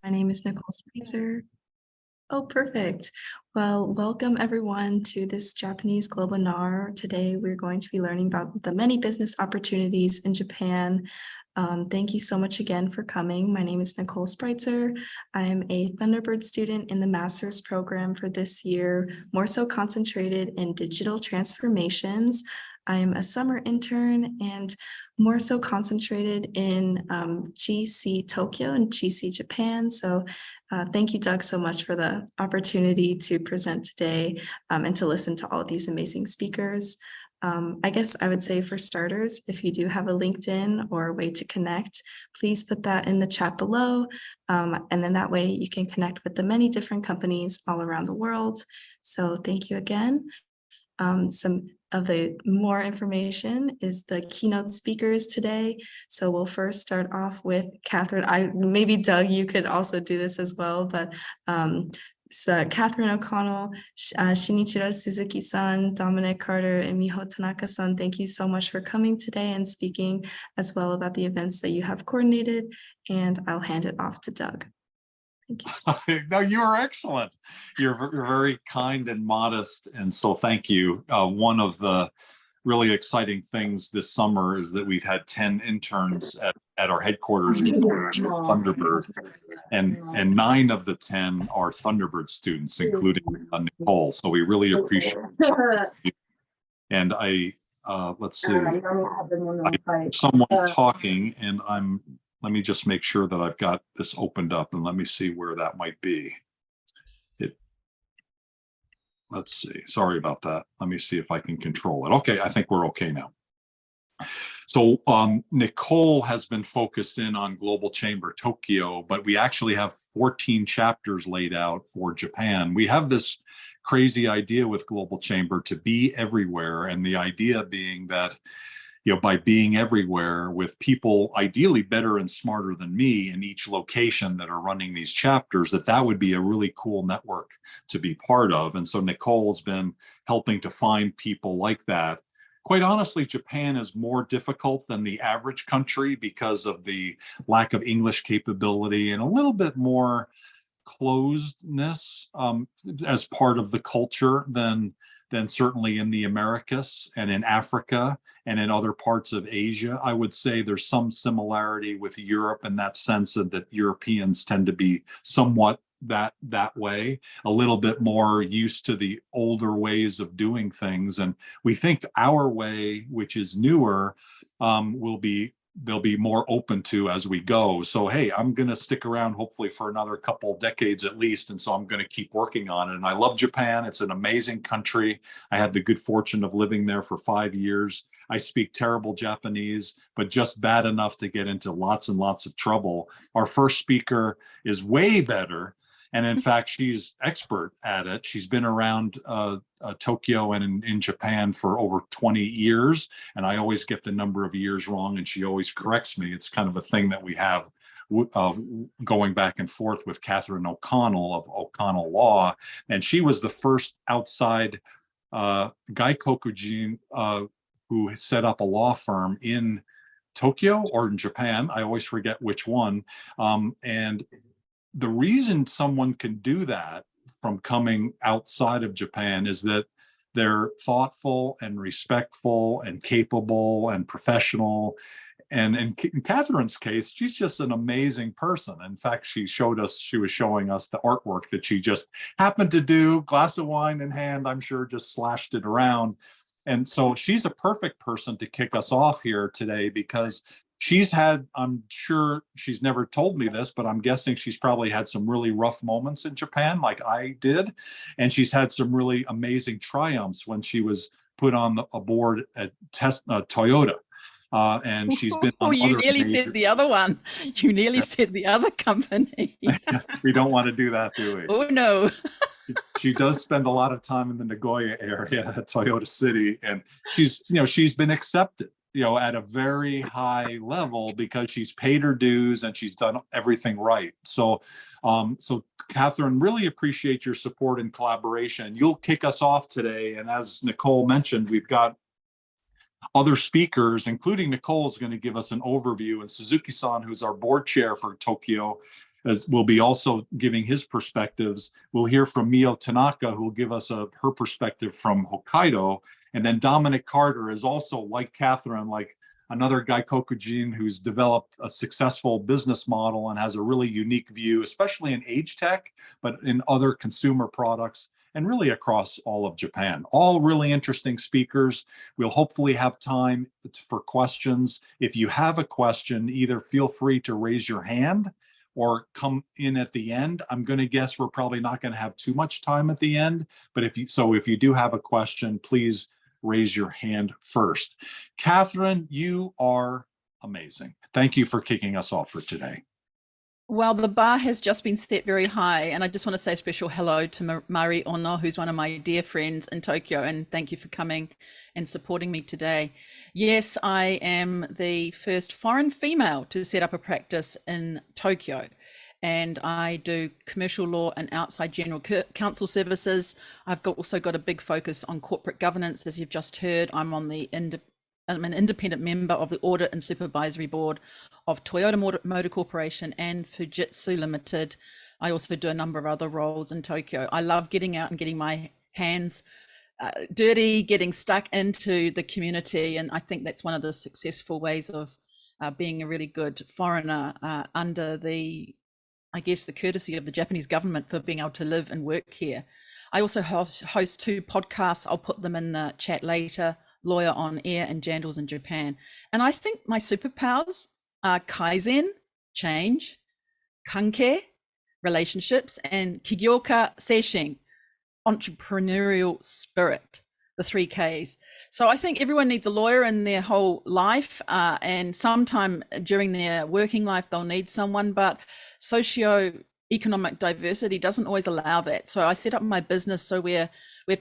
My name is Nicole Spreitzer. Oh, perfect. Well, welcome everyone to this Japanese Globinar. Today, we're going to be learning about the many business opportunities in Japan. Thank you so much again for coming. My name is Nicole Spreitzer. I am a Thunderbird student in the master's program for this year, more so concentrated in digital transformations. I am a summer intern and more so concentrated in GC Tokyo and GC Japan. So thank you, Doug, so much for the opportunity to present today and to listen to all of these amazing speakers. I guess I would say for starters, if you do have a LinkedIn or a way to connect, please put that in the chat below. And then that way you can connect with the many different companies all around the world. So thank you again. Some of the more information is the keynote speakers today. So we'll first start off with Catherine. Maybe Doug, you could also do this as well, but so Catherine O'Connell, Shinichiro Suzuki-san, Dominic, Carter, and Miho Tanaka-san, thank you so much for coming today and speaking as well about the events that you have coordinated. And I'll hand it off to Doug. Thank you. No, you are excellent. You're very kind and modest, and so thank you. One of the really exciting things this summer is that we've had 10 interns at our headquarters Thunderbird, and 9 of the 10 are Thunderbird students, including Nicole. So we really appreciate it. And let's see, I someone talking, and let me just make sure that I've got this opened up, and let me see where that might be. Let's see, sorry about that. Let me see if I can control it. Okay, I think we're okay now. So Nicole has been focused in on Global Chamber Tokyo, but we actually have 14 chapters laid out for Japan. We have this crazy idea with Global Chamber to be everywhere, and the idea being that by being everywhere with people ideally better and smarter than me in each location that are running these chapters, that would be a really cool network to be part of. And so Nicole's been helping to find people like that. Quite honestly, Japan is more difficult than the average country because of the lack of English capability and a little bit more closedness as part of the culture than certainly in the Americas and in Africa and in other parts of Asia. I would say there's some similarity with Europe in that sense that Europeans tend to be somewhat that way, a little bit more used to the older ways of doing things. And we think our way, which is newer, they'll be more open to as we go. So, hey, I'm going to stick around hopefully for another couple decades at least. And so I'm going to keep working on it. And I love Japan. It's an amazing country. I had the good fortune of living there for 5 years. I speak terrible Japanese, but just bad enough to get into lots and lots of trouble. Our first speaker is way better. And in fact, she's expert at it. She's been around Tokyo and in Japan for over 20 years. And I always get the number of years wrong, and she always corrects me. It's kind of a thing that we have going back and forth with Catherine O'Connell of O'Connell Law. And she was the first outside Gaikokujin who set up a law firm in Tokyo or in Japan. I always forget which one. And the reason someone can do that from coming outside of Japan is that they're thoughtful and respectful and capable and professional. And in Catherine's case, she's just an amazing person. In fact, she was showing us the artwork that she just happened to do, glass of wine in hand, I'm sure just slashed it around. And so she's a perfect person to kick us off here today because she's had, I'm sure she's never told me this, but I'm guessing she's probably had some really rough moments in Japan like I did. And she's had some really amazing triumphs when she was put on a board at Toyota. And she's been on you nearly said the other one. You nearly said the other company. We don't want to do that, do we? Oh, no. She does spend a lot of time in the Nagoya area at Toyota City. And she's been accepted at a very high level because she's paid her dues and she's done everything right. So Catherine, really appreciate your support and collaboration. You'll kick us off today. And as Nicole mentioned, we've got other speakers, including Nicole is going to give us an overview, and Suzuki-san, who's our board chair for Tokyo, as will be also giving his perspectives. We'll hear from Miho Tanaka, who will give us her perspective from Hokkaido. And then Dominic Carter is also, like Catherine, like another Gaikokujin who's developed a successful business model and has a really unique view, especially in age tech, but in other consumer products, and really across all of Japan. All really interesting speakers. We'll hopefully have time for questions. If you have a question, either feel free to raise your hand or come in at the end. I'm going to guess we're probably not going to have too much time at the end, but if you do have a question, please raise your hand first. Catherine, you are amazing. Thank you for kicking us off for today. Well, the bar has just been set very high, and I just want to say a special hello to Mari Ono, who's one of my dear friends in Tokyo, and thank you for coming and supporting me today. Yes, I am the first foreign female to set up a practice in Tokyo, and I do commercial law and outside general counsel services. I've also got a big focus on corporate governance, as you've just heard. I'm an independent member of the Audit and Supervisory Board of Toyota Motor Corporation and Fujitsu Limited. I also do a number of other roles in Tokyo. I love getting out and getting my hands dirty, getting stuck into the community. And I think that's one of the successful ways of being a really good foreigner under the courtesy of the Japanese government for being able to live and work here. I also host 2 podcasts. I'll put them in the chat later. Lawyer on Air and Jandals in Japan. And I think my superpowers are Kaizen, change, Kanke, relationships, and Kigyoka Seishin, entrepreneurial spirit, the 3 Ks. So I think everyone needs a lawyer in their whole life, and sometime during their working life, they'll need someone, but socio-economic diversity doesn't always allow that. So I set up my business so where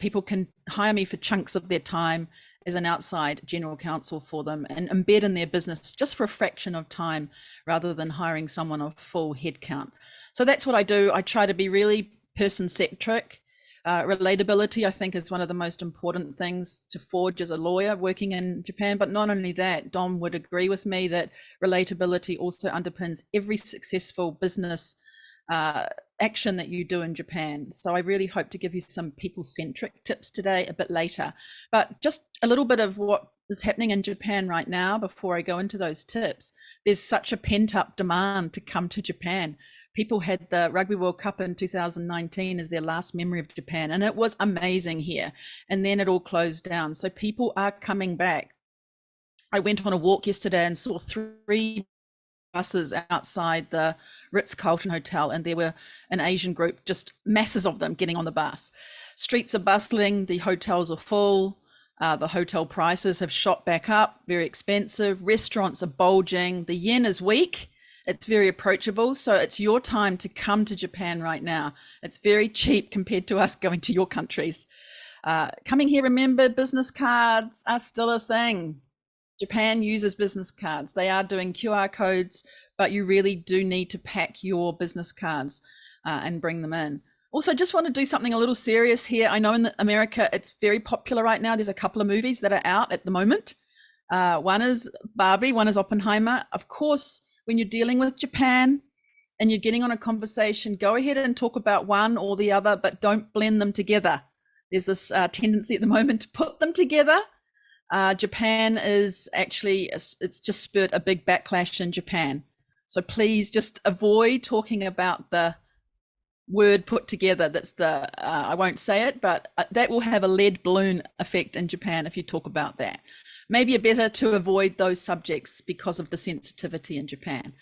people can hire me for chunks of their time as an outside general counsel for them and embed in their business just for a fraction of time rather than hiring someone of full headcount. So that's what I do. I try to be really person-centric. Relatability, I think, is one of the most important things to forge as a lawyer working in Japan. But not only that, Dom would agree with me that relatability also underpins every successful business action that you do in Japan. So I really hope to give you some people-centric tips today a bit later. But just a little bit of what is happening in Japan right now before I go into those tips. There's such a pent-up demand to come to Japan. People had the Rugby World Cup in 2019 as their last memory of Japan, and it was amazing here. And then it all closed down. So people are coming back. I went on a walk yesterday and saw 3 buses outside the Ritz-Carlton Hotel, and there were an Asian group, just masses of them getting on the bus. Streets are bustling, the hotels are full, the hotel prices have shot back up, very expensive, restaurants are bulging, the yen is weak, it's very approachable, so it's your time to come to Japan right now. It's very cheap compared to us going to your countries. Coming here, remember, business cards are still a thing. Japan uses business cards. They are doing QR codes, but you really do need to pack your business cards and bring them in. Also, just want to do something a little serious here. I know in America, it's very popular right now. There's a couple of movies that are out at the moment. One is Barbie, one is Oppenheimer. Of course, when you're dealing with Japan and you're getting on a conversation, go ahead and talk about one or the other, but don't blend them together. There's this tendency at the moment to put them together. Japan is actually, it's just spurred a big backlash in Japan. So please just avoid talking about the word put together. That's I won't say it, but that will have a lead balloon effect in Japan if you talk about that. Maybe it's better to avoid those subjects because of the sensitivity in Japan.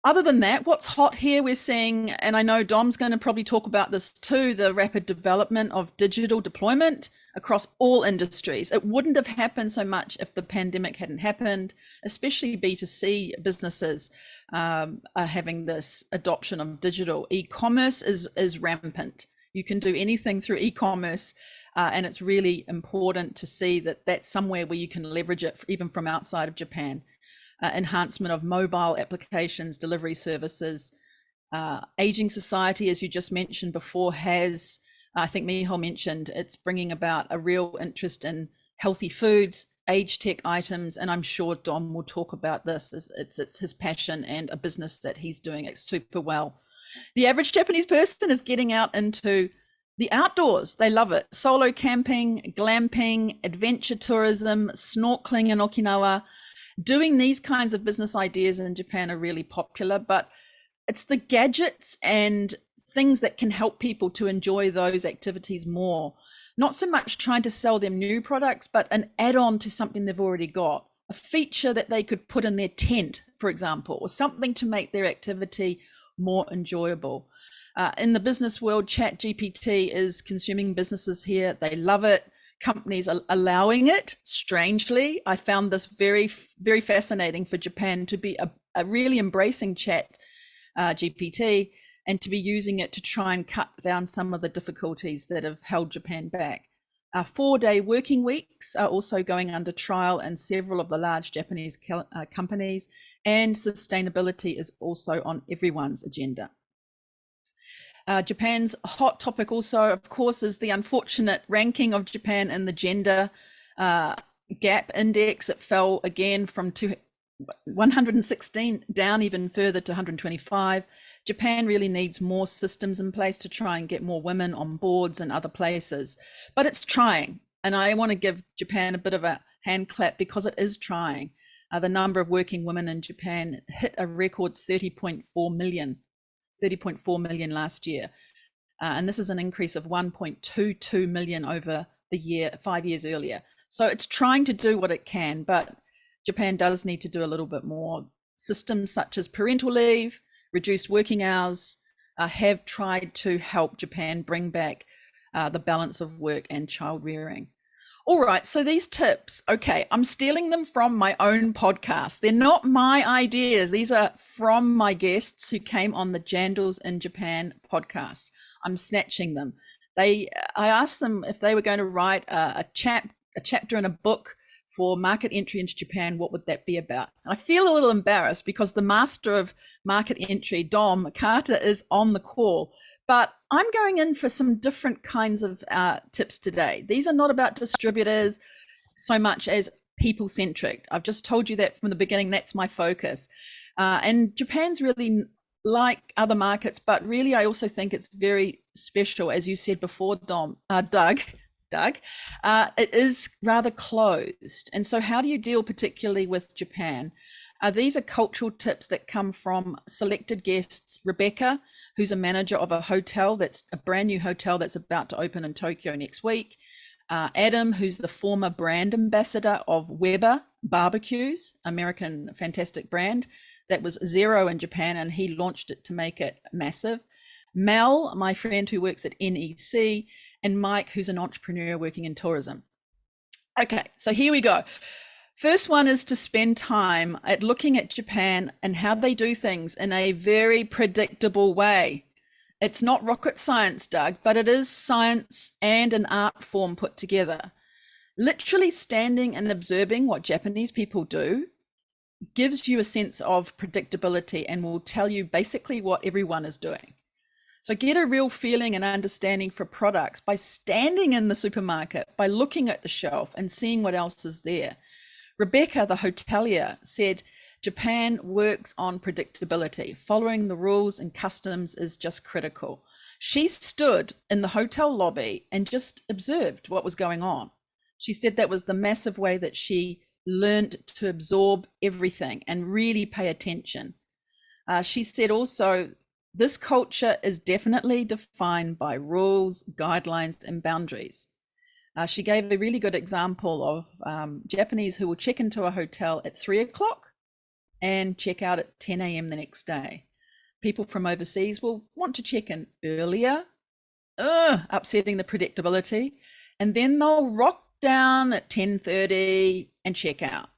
Other than that, what's hot here, we're seeing, and I know Dom's going to probably talk about this too, the rapid development of digital deployment across all industries. It wouldn't have happened so much if the pandemic hadn't happened, especially B2C businesses are having this adoption of digital. E-commerce is rampant. You can do anything through e-commerce, and it's really important to see that that's somewhere where you can leverage it even from outside of Japan. Enhancement of mobile applications, delivery services. Aging society, as you just mentioned before, has, I think Miho mentioned, it's bringing about a real interest in healthy foods, age tech items, and I'm sure Dom will talk about this. It's his passion and a business that he's doing it super well. The average Japanese person is getting out into the outdoors. They love it. Solo camping, glamping, adventure tourism, snorkeling in Okinawa. Doing these kinds of business ideas in Japan are really popular, but it's the gadgets and things that can help people to enjoy those activities more. Not so much trying to sell them new products, but an add-on to something they've already got. A feature that they could put in their tent, for example, or something to make their activity more enjoyable. In the business world, ChatGPT is consuming businesses here. They love it. Companies are allowing it. Strangely, I found this very, very fascinating for Japan to be a really embracing Chat GPT and to be using it to try and cut down some of the difficulties that have held Japan back. 4-day working weeks are also going under trial in several of the large Japanese companies, and sustainability is also on everyone's agenda. Japan's hot topic also, of course, is the unfortunate ranking of Japan in the gender gap index. It fell again from 116 down even further to 125. Japan really needs more systems in place to try and get more women on boards and other places, but it's trying. And I want to give Japan a bit of a hand clap because it is trying. The number of working women in Japan hit a record 30.4 million last year. And this is an increase of 1.22 million over the year, 5 years earlier. So it's trying to do what it can, but Japan does need to do a little bit more. Systems such as parental leave, reduced working hours have tried to help Japan bring back the balance of work and child rearing. All right, so these tips, okay, I'm stealing them from my own podcast. They're not my ideas. These are from my guests who came on the Jandals in Japan podcast. I'm snatching them. I asked them if they were going to write a chapter in a book for market entry into Japan, what would that be about? And I feel a little embarrassed because the master of market entry, Dom Carter, is on the call, but I'm going in for some different kinds of tips today. These are not about distributors so much as people-centric. I've just told you that from the beginning, that's my focus. And Japan's really like other markets, but really I also think it's very special, as you said before, Doug, it is rather closed. And so how do you deal particularly with Japan? These are cultural tips that come from selected guests. Rebecca, who's a manager of a hotel, that's a brand new hotel that's about to open in Tokyo next week. Adam, who's the former brand ambassador of Weber Barbecues, American fantastic brand that was zero in Japan, and he launched it to make it massive. Mel, my friend who works at NEC, and Mike, who's an entrepreneur working in tourism. Okay, so here we go. First one is to spend time at looking at Japan and how they do things in a very predictable way. It's not rocket science, Doug, but it is science and an art form put together. Literally standing and observing what Japanese people do gives you a sense of predictability and will tell you basically what everyone is doing. So get a real feeling and understanding for products by standing in the supermarket, by looking at the shelf and seeing what else is there. Rebecca, the hotelier, said Japan works on predictability. Following the rules and customs is just critical. She stood in the hotel lobby and just observed what was going on. She said that was the massive way that she learned to absorb everything and really pay attention. She said also, this culture is definitely defined by rules, guidelines, and boundaries. She gave a really good example of Japanese who will check into a hotel at 3 o'clock and check out at 10 a.m. the next day. People from overseas will want to check in earlier, upsetting the predictability, and then they'll rock down at 10:30 and check out.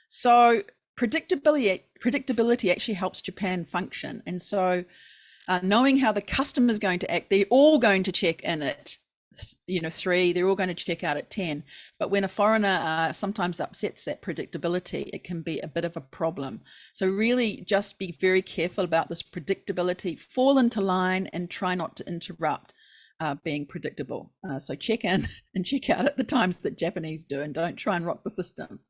So predictability actually helps Japan function. And so knowing how the customer is going to act, they're all going to check in at 3, they're all going to check out at 10. But when a foreigner sometimes upsets that predictability, it can be a bit of a problem. So really just be very careful about this predictability, fall into line and try not to interrupt. being predictable. So check in and check out at the times that Japanese do, and don't try and rock the system.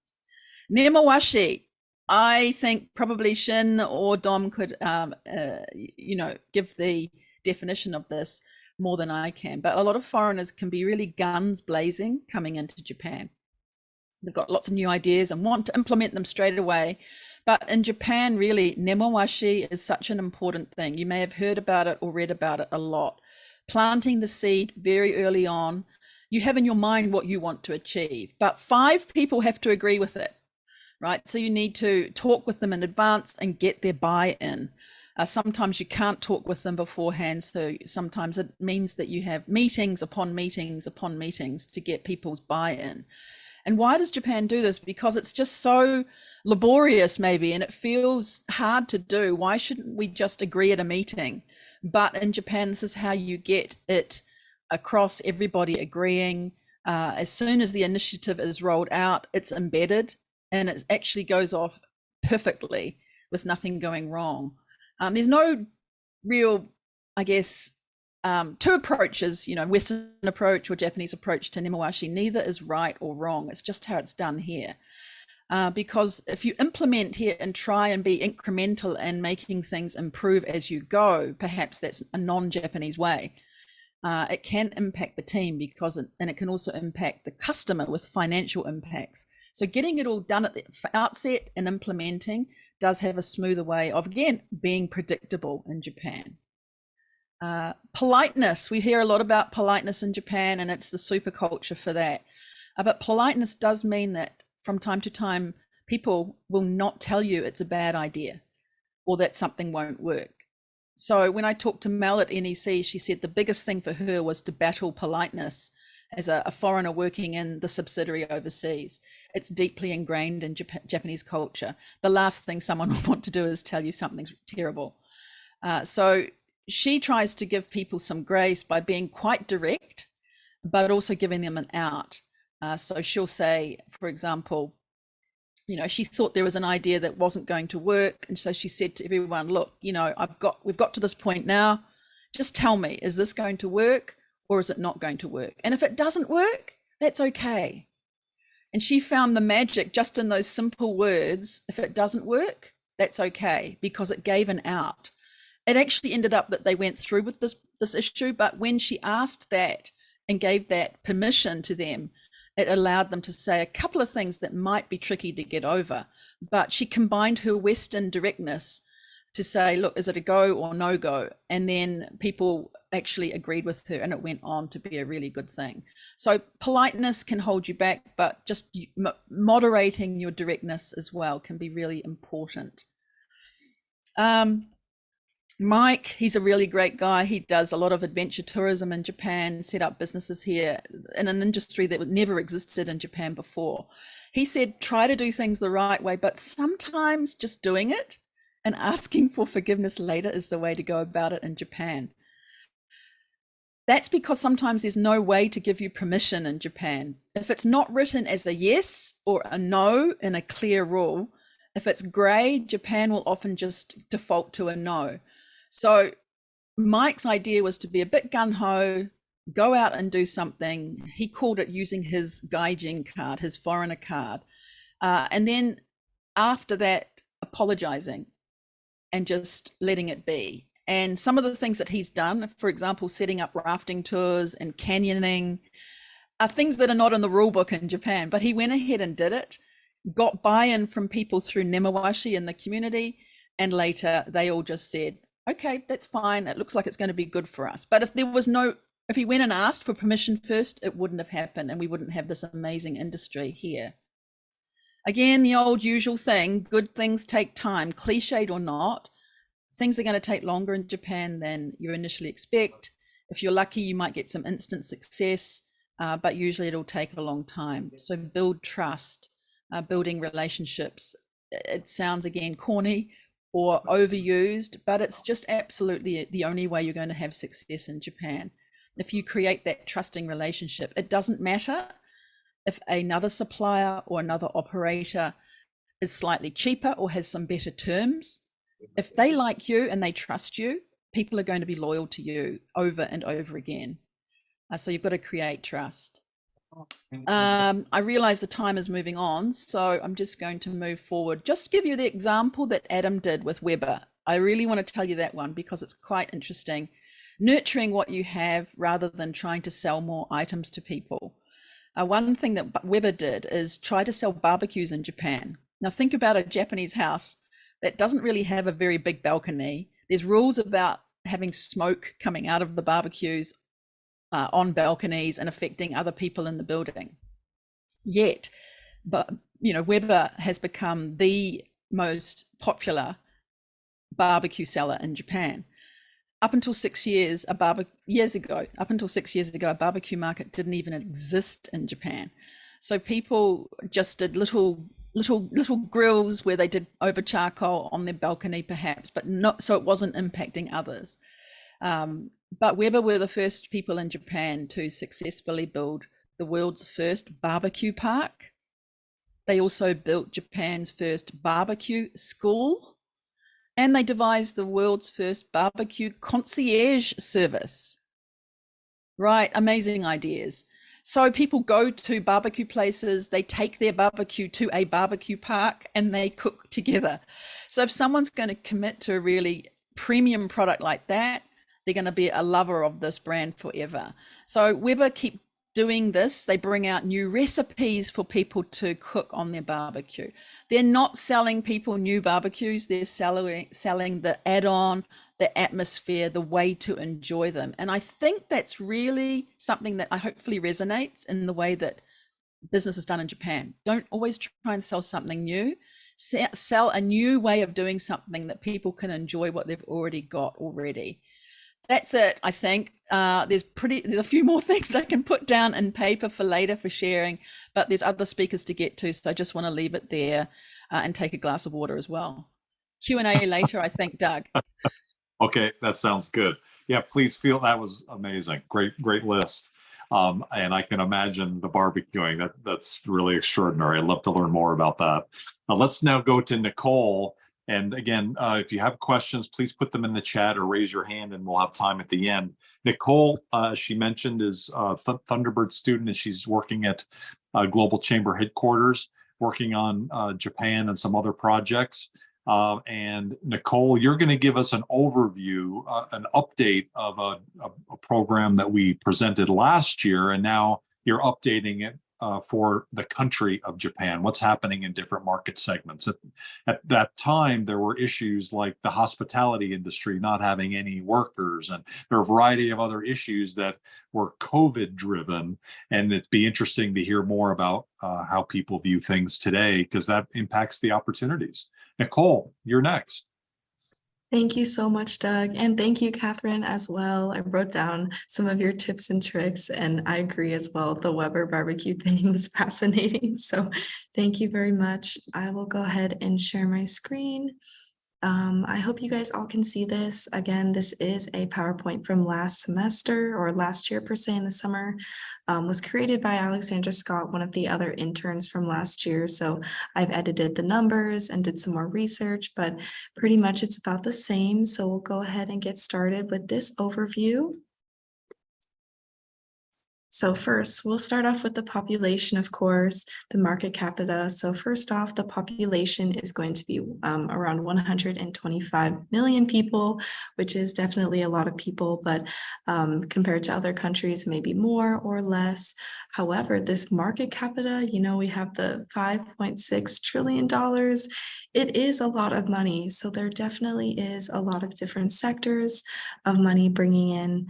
Nemawashi. I think probably Shin or Dom could, give the definition of this more than I can. But a lot of foreigners can be really guns blazing coming into Japan. They've got lots of new ideas and want to implement them straight away. But in Japan, really, nemawashi is such an important thing. You may have heard about it or read about it a lot. Planting the seed very early on. You have in your mind what you want to achieve, but 5 people have to agree with it. Right, so you need to talk with them in advance and get their buy-in. Sometimes you can't talk with them beforehand, so sometimes it means that you have meetings upon meetings upon meetings to get people's buy-in. And why does Japan do this? Because it's just so laborious maybe, and it feels hard to do. Why shouldn't we just agree at a meeting? But in Japan, this is how you get it across, everybody agreeing. As soon as the initiative is rolled out, it's embedded, and it actually goes off perfectly with nothing going wrong. There's no real, I guess, 2 approaches, Western approach or Japanese approach to nemawashi. Neither is right or wrong. It's just how it's done here. Because if you implement here and try and be incremental and making things improve as you go, perhaps that's a non-Japanese way. It can impact the team and it can also impact the customer with financial impacts. So getting it all done at the outset and implementing does have a smoother way of, again, being predictable in Japan. Politeness. We hear a lot about politeness in Japan, and it's the super culture for that. But politeness does mean that from time to time, people will not tell you it's a bad idea or that something won't work. So when I talked to Mel at NEC, she said the biggest thing for her was to battle politeness as a foreigner working in the subsidiary overseas. It's deeply ingrained in Japanese culture. The last thing someone will want to do is tell you something's terrible. So she tries to give people some grace by being quite direct, but also giving them an out. So she'll say, for example, she thought there was an idea that wasn't going to work. And so she said to everyone, look, we've got to this point now. Just tell me, is this going to work or is it not going to work? And if it doesn't work, that's okay. And she found the magic just in those simple words. If it doesn't work, that's okay, because it gave an out. It actually ended up that they went through with this issue, but when she asked that and gave that permission to them, it allowed them to say a couple of things that might be tricky to get over. But she combined her Western directness to say, look, is it a go or no go? And then people actually agreed with her, and it went on to be a really good thing. So politeness can hold you back, but just moderating your directness as well can be really important. Mike, he's a really great guy. He does a lot of adventure tourism in Japan, set up businesses here in an industry that never existed in Japan before. He said, try to do things the right way, but sometimes just doing it and asking for forgiveness later is the way to go about it in Japan. That's because sometimes there's no way to give you permission in Japan. If it's not written as a yes or a no in a clear rule, if it's gray, Japan will often just default to a no. So Mike's idea was to be a bit gung-ho, go out and do something. He called it using his gaijin card, his foreigner card. And then after that, apologizing and just letting it be. And some of the things that he's done, for example, setting up rafting tours and canyoning, are things that are not in the rule book in Japan, but he went ahead and did it, got buy-in from people through nemawashi in the community, and later they all just said, okay, that's fine. It looks like it's going to be good for us. But if he went and asked for permission first, it wouldn't have happened, and we wouldn't have this amazing industry here. Again, the old usual thing, good things take time, cliched or not. Things are going to take longer in Japan than you initially expect. If you're lucky, you might get some instant success, but usually it'll take a long time. So build trust, building relationships. It sounds, again, corny or overused, but it's just absolutely the only way you're going to have success in Japan. If you create that trusting relationship, it doesn't matter if another supplier or another operator is slightly cheaper or has some better terms. If they like you and they trust you, people are going to be loyal to you over and over again. So you've got to create trust. I realize the time is moving on, so I'm just going to move forward. Just give you the example that Adam did with Weber. I really want to tell you that one because it's quite interesting. Nurturing what you have rather than trying to sell more items to people. One thing that Weber did is try to sell barbecues in Japan. Now think about a Japanese house that doesn't really have a very big balcony. There's rules about having smoke coming out of the barbecues on balconies and affecting other people in the building. Yet, but Weber has become the most popular barbecue seller in Japan. Up until 6 years, a barbecue market didn't even exist in Japan. So people just did little grills where they did over charcoal on their balcony, perhaps, but not so it wasn't impacting others. But Weber were the first people in Japan to successfully build the world's first barbecue park. They also built Japan's first barbecue school, and they devised the world's first barbecue concierge service. Right, amazing ideas. So people go to barbecue places, they take their barbecue to a barbecue park, and they cook together. So if someone's going to commit to a really premium product like that, they're going to be a lover of this brand forever. So Weber keep doing this. They bring out new recipes for people to cook on their barbecue. They're not selling people new barbecues. They're selling the add-on, the atmosphere, the way to enjoy them. And I think that's really something that hopefully resonates in the way that business is done in Japan. Don't always try and sell something new. Sell a new way of doing something that people can enjoy what they've already got already. That's it, I think. There's a few more things I can put down in paper for later for sharing, but there's other speakers to get to, so I just want to leave it there and take a glass of water as well. Q&A later, I think, Doug. Okay, that sounds good. Yeah, please feel that was amazing. Great list. And I can imagine the barbecuing. That's really extraordinary. I'd love to learn more about that. Let's now go to Nicole. And again, if you have questions, please put them in the chat or raise your hand and we'll have time at the end. Nicole, she mentioned, is a Thunderbird student and she's working at Global Chamber headquarters, working on Japan and some other projects. And Nicole, you're going to give us an overview, an update of a program that we presented last year, and now you're updating it for the country of Japan. What's happening in different market segments? At that time, there were issues like the hospitality industry not having any workers, and there are a variety of other issues that were COVID driven. And it'd be interesting to hear more about how people view things today, because that impacts the opportunities. Nicole, you're next. Thank you so much, Doug. And thank you, Catherine, as well. I wrote down some of your tips and tricks, and I agree as well. The Weber barbecue thing was fascinating. So thank you very much. I will go ahead and share my screen. I hope you guys all can see this. Again, this is a PowerPoint from last semester, or last year per se, in the summer. Was created by Alexandra Scott, one of the other interns from last year. So I've edited the numbers and did some more research, but pretty much it's about the same. So we'll go ahead and get started with this overview. So first, we'll start off with the population, of course, the market capita. So first off, the population is going to be around 125 million people, which is definitely a lot of people, but compared to other countries, maybe more or less. However, this market capita, we have the $5.6 trillion. It is a lot of money. So there definitely is a lot of different sectors of money bringing in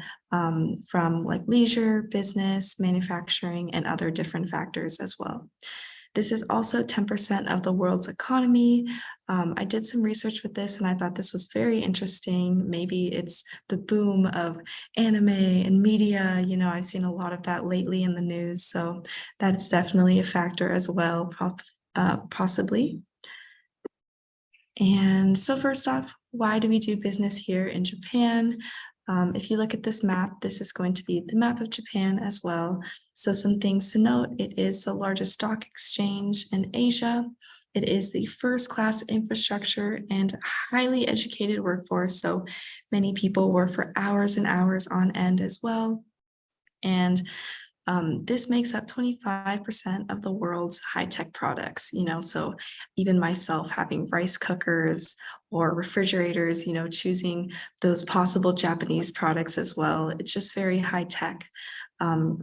from like leisure, business, manufacturing, and other different factors as well. This is also 10% of the world's economy. I did some research with this and I thought this was very interesting. Maybe it's the boom of anime and media. I've seen a lot of that lately in the news. So that's definitely a factor as well, possibly. And so first off, why do we do business here in Japan? If you look at this map, this is going to be the map of Japan as well. So some things to note: it is the largest stock exchange in Asia. It is the first class infrastructure and highly educated workforce. So many people work for hours and hours on end as well. And this makes up 25% of the world's high-tech products, so even myself having rice cookers or refrigerators, choosing those possible Japanese products as well. It's just very high-tech.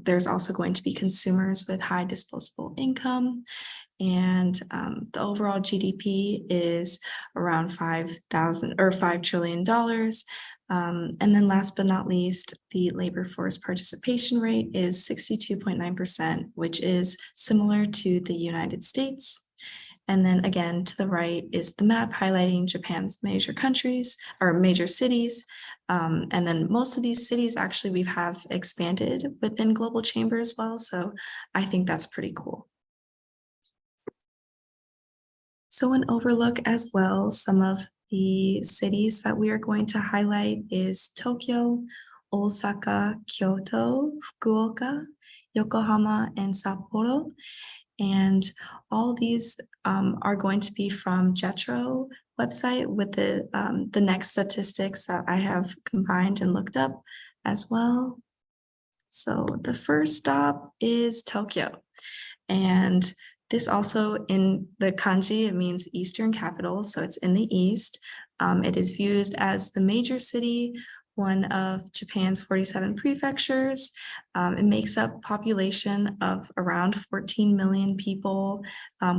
There's also going to be consumers with high disposable income, and the overall GDP is around $5 trillion. And then last but not least, the labor force participation rate is 62.9%, which is similar to the United States. And then again, to the right is the map highlighting Japan's major countries or major cities. And then most of these cities actually we have expanded within Global Chamber as well. So I think that's pretty cool. So an overlook as well, some of the cities that we are going to highlight is Tokyo, Osaka, Kyoto, Fukuoka, Yokohama, and Sapporo. And all these are going to be from JETRO website with the next statistics that I have combined and looked up as well. So the first stop is Tokyo. And this also in the kanji, it means Eastern capital, so it's in the east. It is viewed as the major city, one of Japan's 47 prefectures. It makes up population of around 14 million people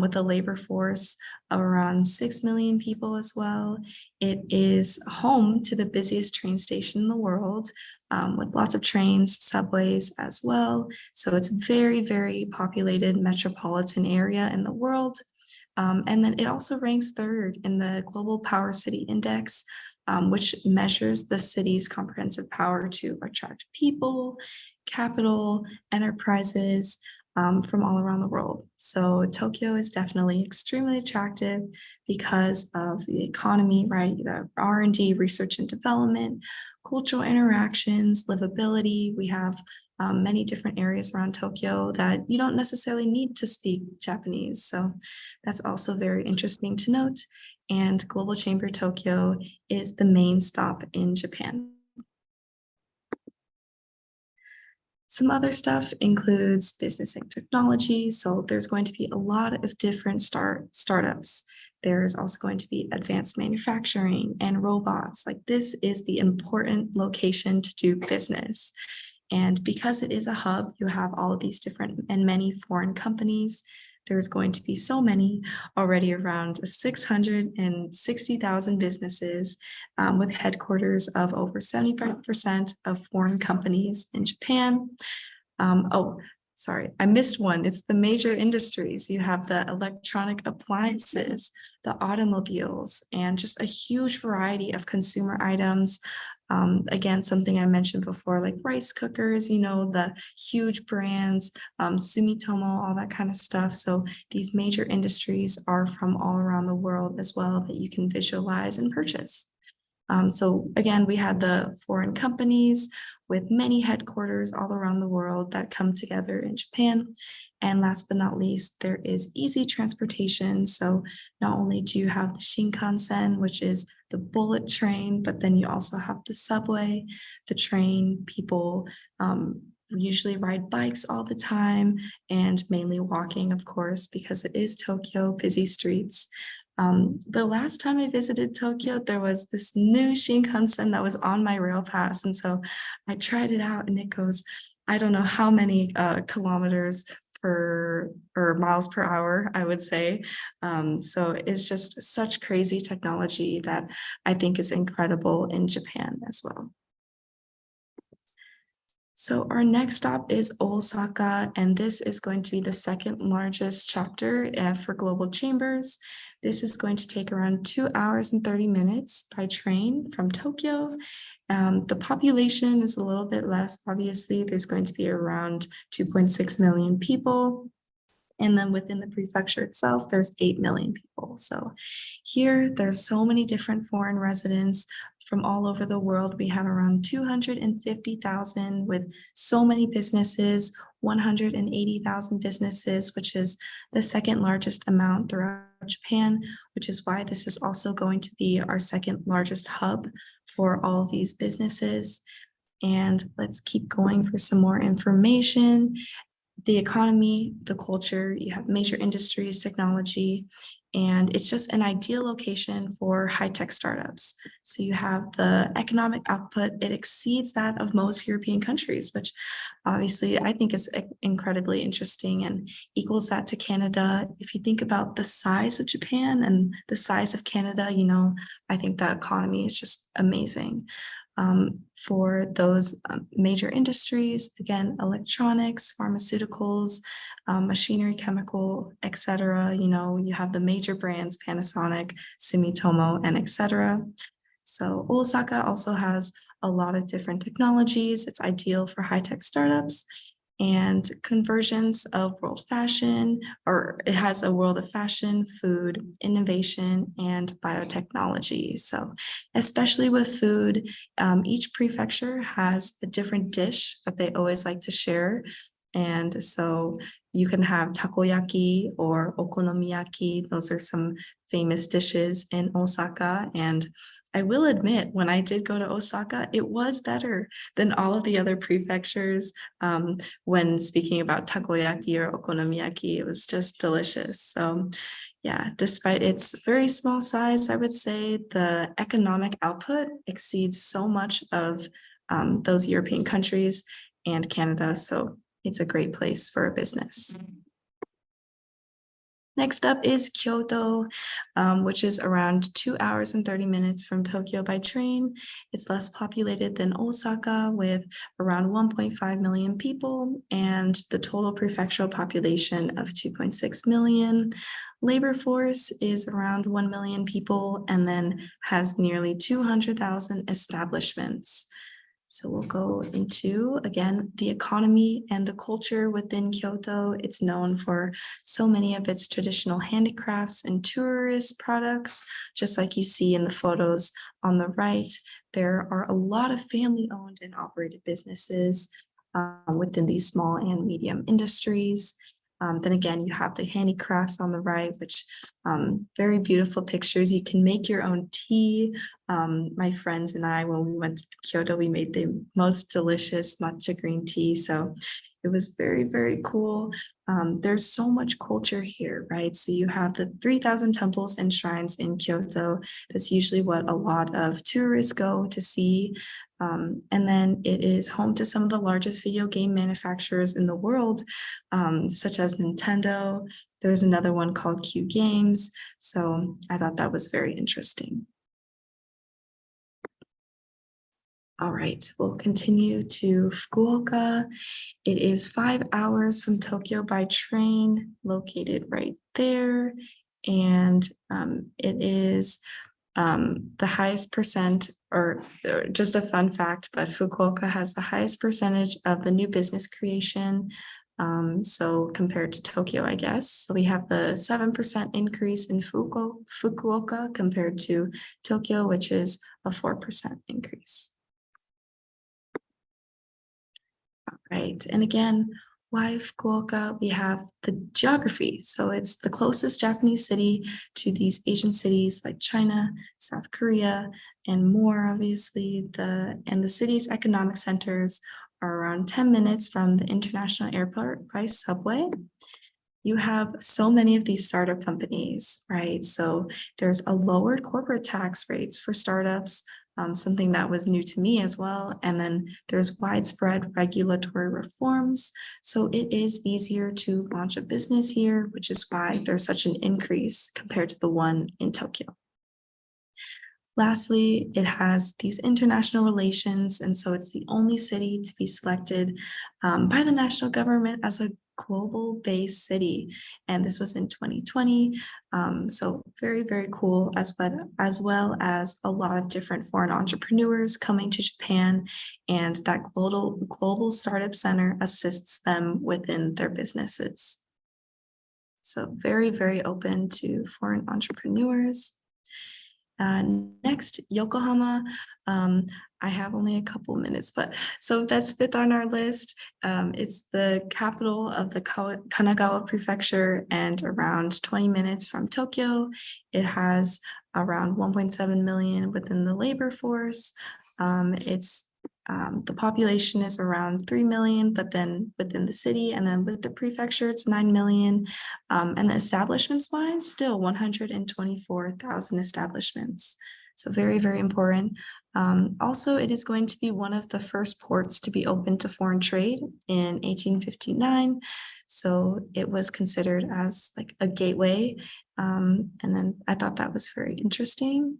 with a labor force of around 6 million people as well. It is home to the busiest train station in the world, with lots of trains, subways as well. So it's a very, very populated metropolitan area in the world. And then it also ranks third in the Global Power City Index, which measures the city's comprehensive power to attract people, capital, enterprises from all around the world. So Tokyo is definitely extremely attractive because of the economy, right? The R&D, research and development, cultural interactions, livability. We have many different areas around Tokyo that you don't necessarily need to speak Japanese. So that's also very interesting to note. And Global Chamber Tokyo is the main stop in Japan. Some other stuff includes business and technology. So there's going to be a lot of different startups. There's also going to be advanced manufacturing and robots. Like this is the important location to do business. And because it is a hub, you have all of these different and many foreign companies. There's going to be so many, already around 660,000 businesses with headquarters of over 75% of foreign companies in Japan. Oh, sorry, I missed one. It's the major industries. You have the electronic appliances, the automobiles, and just a huge variety of consumer items. Again, something I mentioned before, like rice cookers, the huge brands, Sumitomo, all that kind of stuff. So these major industries are from all around the world as well that you can visualize and purchase. So again, we had the foreign companies with many headquarters all around the world that come together in Japan. And last but not least, there is easy transportation. So not only do you have the Shinkansen, which is the bullet train, but then you also have the subway, the train. People usually ride bikes all the time and mainly walking, of course, because it is Tokyo, busy streets. The last time I visited Tokyo, there was this new Shinkansen that was on my rail pass. And so I tried it out and it goes, I don't know how many kilometers or miles per hour, I would say. So it's just such crazy technology that I think is incredible in Japan as well. So our next stop is Osaka, and this is going to be the second largest chapter for Global Chambers. This is going to take around 2 hours and 30 minutes by train from Tokyo. The population is a little bit less, obviously. There's going to be around 2.6 million people. And then within the prefecture itself, there's 8 million people. So here, there's so many different foreign residents from all over the world. We have around 250,000 with so many businesses, 180,000 businesses, which is the second largest amount throughout Japan, which is why this is also going to be our second largest hub for all of these businesses. And let's keep going for some more information. The economy, the culture, you have major industries, technology, and it's just an ideal location for high-tech startups. So you have the economic output, it exceeds that of most European countries, which obviously I think is incredibly interesting and equals that to Canada. If you think about the size of Japan and the size of Canada, I think the economy is just amazing. For those major industries, again, electronics, pharmaceuticals, machinery, chemical, etc. You have the major brands, Panasonic, Sumitomo, and etc. So Osaka also has a lot of different technologies. It's ideal for high-tech startups and conversions of world fashion, or it has a world of fashion, food, innovation, and biotechnology. So especially with food, each prefecture has a different dish that they always like to share. And so you can have takoyaki or okonomiyaki. Those are some famous dishes in Osaka. And I will admit, when I did go to Osaka, it was better than all of the other prefectures. When speaking about takoyaki or okonomiyaki, it was just delicious. So yeah, despite its very small size, I would say the economic output exceeds so much of those European countries and Canada. So it's a great place for a business. Next up is Kyoto, which is around 2 hours and 30 minutes from Tokyo by train. It's less populated than Osaka with around 1.5 million people and the total prefectural population of 2.6 million. Labor force is around 1 million people and then has nearly 200,000 establishments. So we'll go into, again, the economy and the culture within Kyoto. It's known for so many of its traditional handicrafts and tourist products, just like you see in the photos on the right. There are a lot of family-owned and operated businesses within these small and medium industries. Then again, you have the handicrafts on the right, which very beautiful pictures. You can make your own tea. My friends and I, when we went to Kyoto, we made the most delicious matcha green tea. So it was very, very cool. There's so much culture here, right? So you have the 3,000 temples and shrines in Kyoto. That's usually what a lot of tourists go to see. And then it is home to some of the largest video game manufacturers in the world, such as Nintendo. There's another one called Q Games. So I thought that was very interesting. All right, we'll continue to Fukuoka. It is 5 hours from Tokyo by train, located right there. And it is the highest percent, or just a fun fact, but Fukuoka has the highest percentage of the new business creation. So compared to Tokyo, I guess. So we have the 7% increase in Fukuoka compared to Tokyo, which is a 4% increase. All right, and again, why Fukuoka? We have the geography. So it's the closest Japanese city to these Asian cities like China, South Korea, and more, obviously. The city's economic centers are around 10 minutes from the international airport by subway. You have so many of these startup companies, right? So there's a lowered corporate tax rates for startups, something that was new to me as well. And then there's widespread regulatory reforms. So it is easier to launch a business here, which is why there's such an increase compared to the one in Tokyo. Lastly, it has these international relations. And so it's the only city to be selected by the national government as a global-based city. And this was in 2020. So very, very cool, as well as a lot of different foreign entrepreneurs coming to Japan, and that global startup center assists them within their businesses. So very, very open to foreign entrepreneurs. Next, Yokohama. I have only a couple minutes, but so that's fifth on our list. It's the capital of the Kanagawa prefecture and around 20 minutes from Tokyo. It has around 1.7 million within the labor force. It's The population is around 3 million, but then within the city and then with the prefecture, it's 9 million. And the establishments wise, still 124,000 establishments. So very, very important. Also, it is going to be one of the first ports to be open to foreign trade in 1859. So it was considered as like a gateway. And then I thought that was very interesting.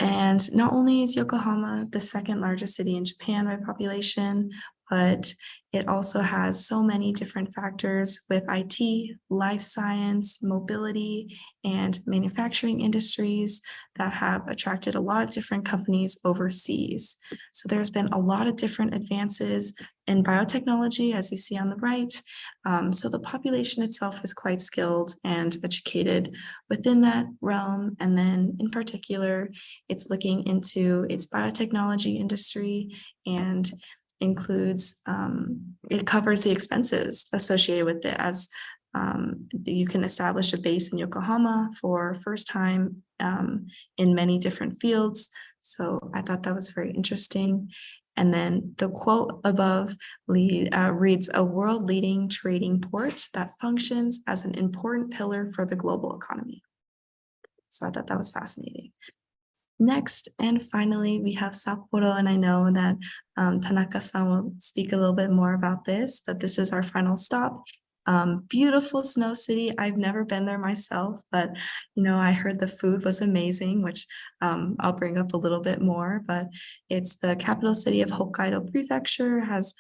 And not only is Yokohama the second largest city in Japan by population, but it also has so many different factors with IT, life science, mobility, and manufacturing industries that have attracted a lot of different companies overseas. So there's been a lot of different advances in biotechnology, as you see on the right. So the population itself is quite skilled and educated within that realm. And then in particular, it's looking into its biotechnology industry and includes, it covers the expenses associated with it, as you can establish a base in Yokohama for first time in many different fields. So I thought that was very interesting. And then the quote above reads, "A world-leading trading port that functions as an important pillar for the global economy." So I thought that was fascinating. Next, and finally, we have Sapporo, and I know that Tanaka-san will speak a little bit more about this, but this is our final stop. Beautiful snow city. I've never been there myself, but I heard the food was amazing, which I'll bring up a little bit more, but it's the capital city of Hokkaido Prefecture, has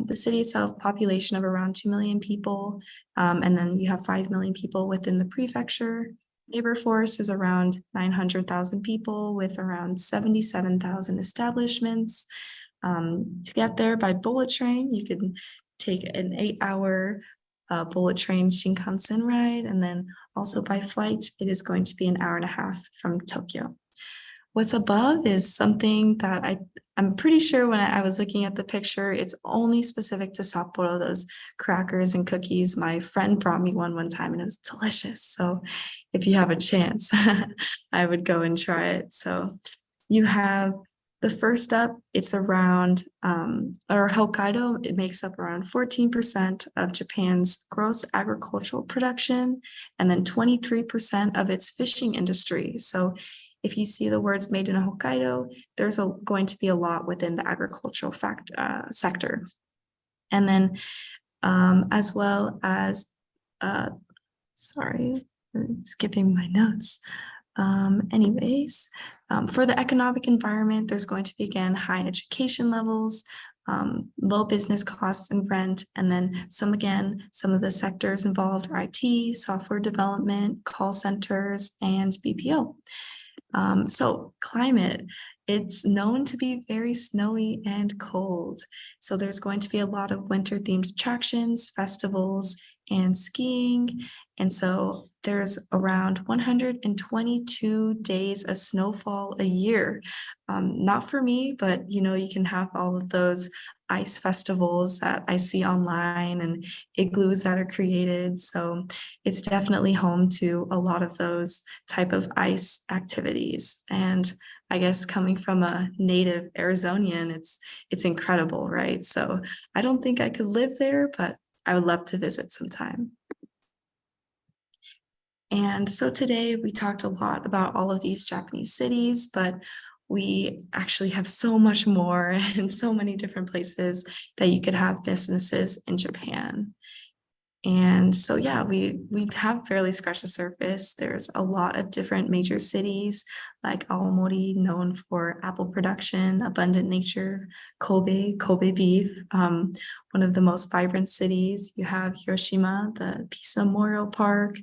the city itself population of around 2 million people, and then you have 5 million people within the prefecture. Labor force is around 900,000 people with around 77,000 establishments. To get there by bullet train, you can take an 8-hour bullet train Shinkansen ride, and then also by flight, it is going to be an hour and a half from Tokyo. What's above is something that I'm pretty sure when I was looking at the picture, it's only specific to Sapporo, those crackers and cookies. My friend brought me one time and it was delicious. So if you have a chance, I would go and try it. So you have the first up, it's around, or Hokkaido, it makes up around 14% of Japan's gross agricultural production, and then 23% of its fishing industry. So if you see the words made in Hokkaido, there's going to be a lot within the agricultural sector. And then as well as, sorry, I'm skipping my notes. Anyways, for the economic environment, there's going to be, again, high education levels, low business costs and rent, and then some of the sectors involved are IT, software development, call centers, and BPO. So climate, it's known to be very snowy and cold. So there's going to be a lot of winter themed attractions, festivals, and skiing. And so there's around 122 days of snowfall a year. Not for me, but you can have all of those ice festivals that I see online and igloos that are created. So it's definitely home to a lot of those type of ice activities. And I guess coming from a native Arizonian, it's incredible, right? So I don't think I could live there, but I would love to visit sometime. And so today we talked a lot about all of these Japanese cities, but we actually have so much more and so many different places that you could have businesses in Japan. And so, yeah, we have fairly scratched the surface. There's a lot of different major cities like Aomori, known for apple production, abundant nature, Kobe beef, one of the most vibrant cities. You have Hiroshima, the Peace Memorial Park,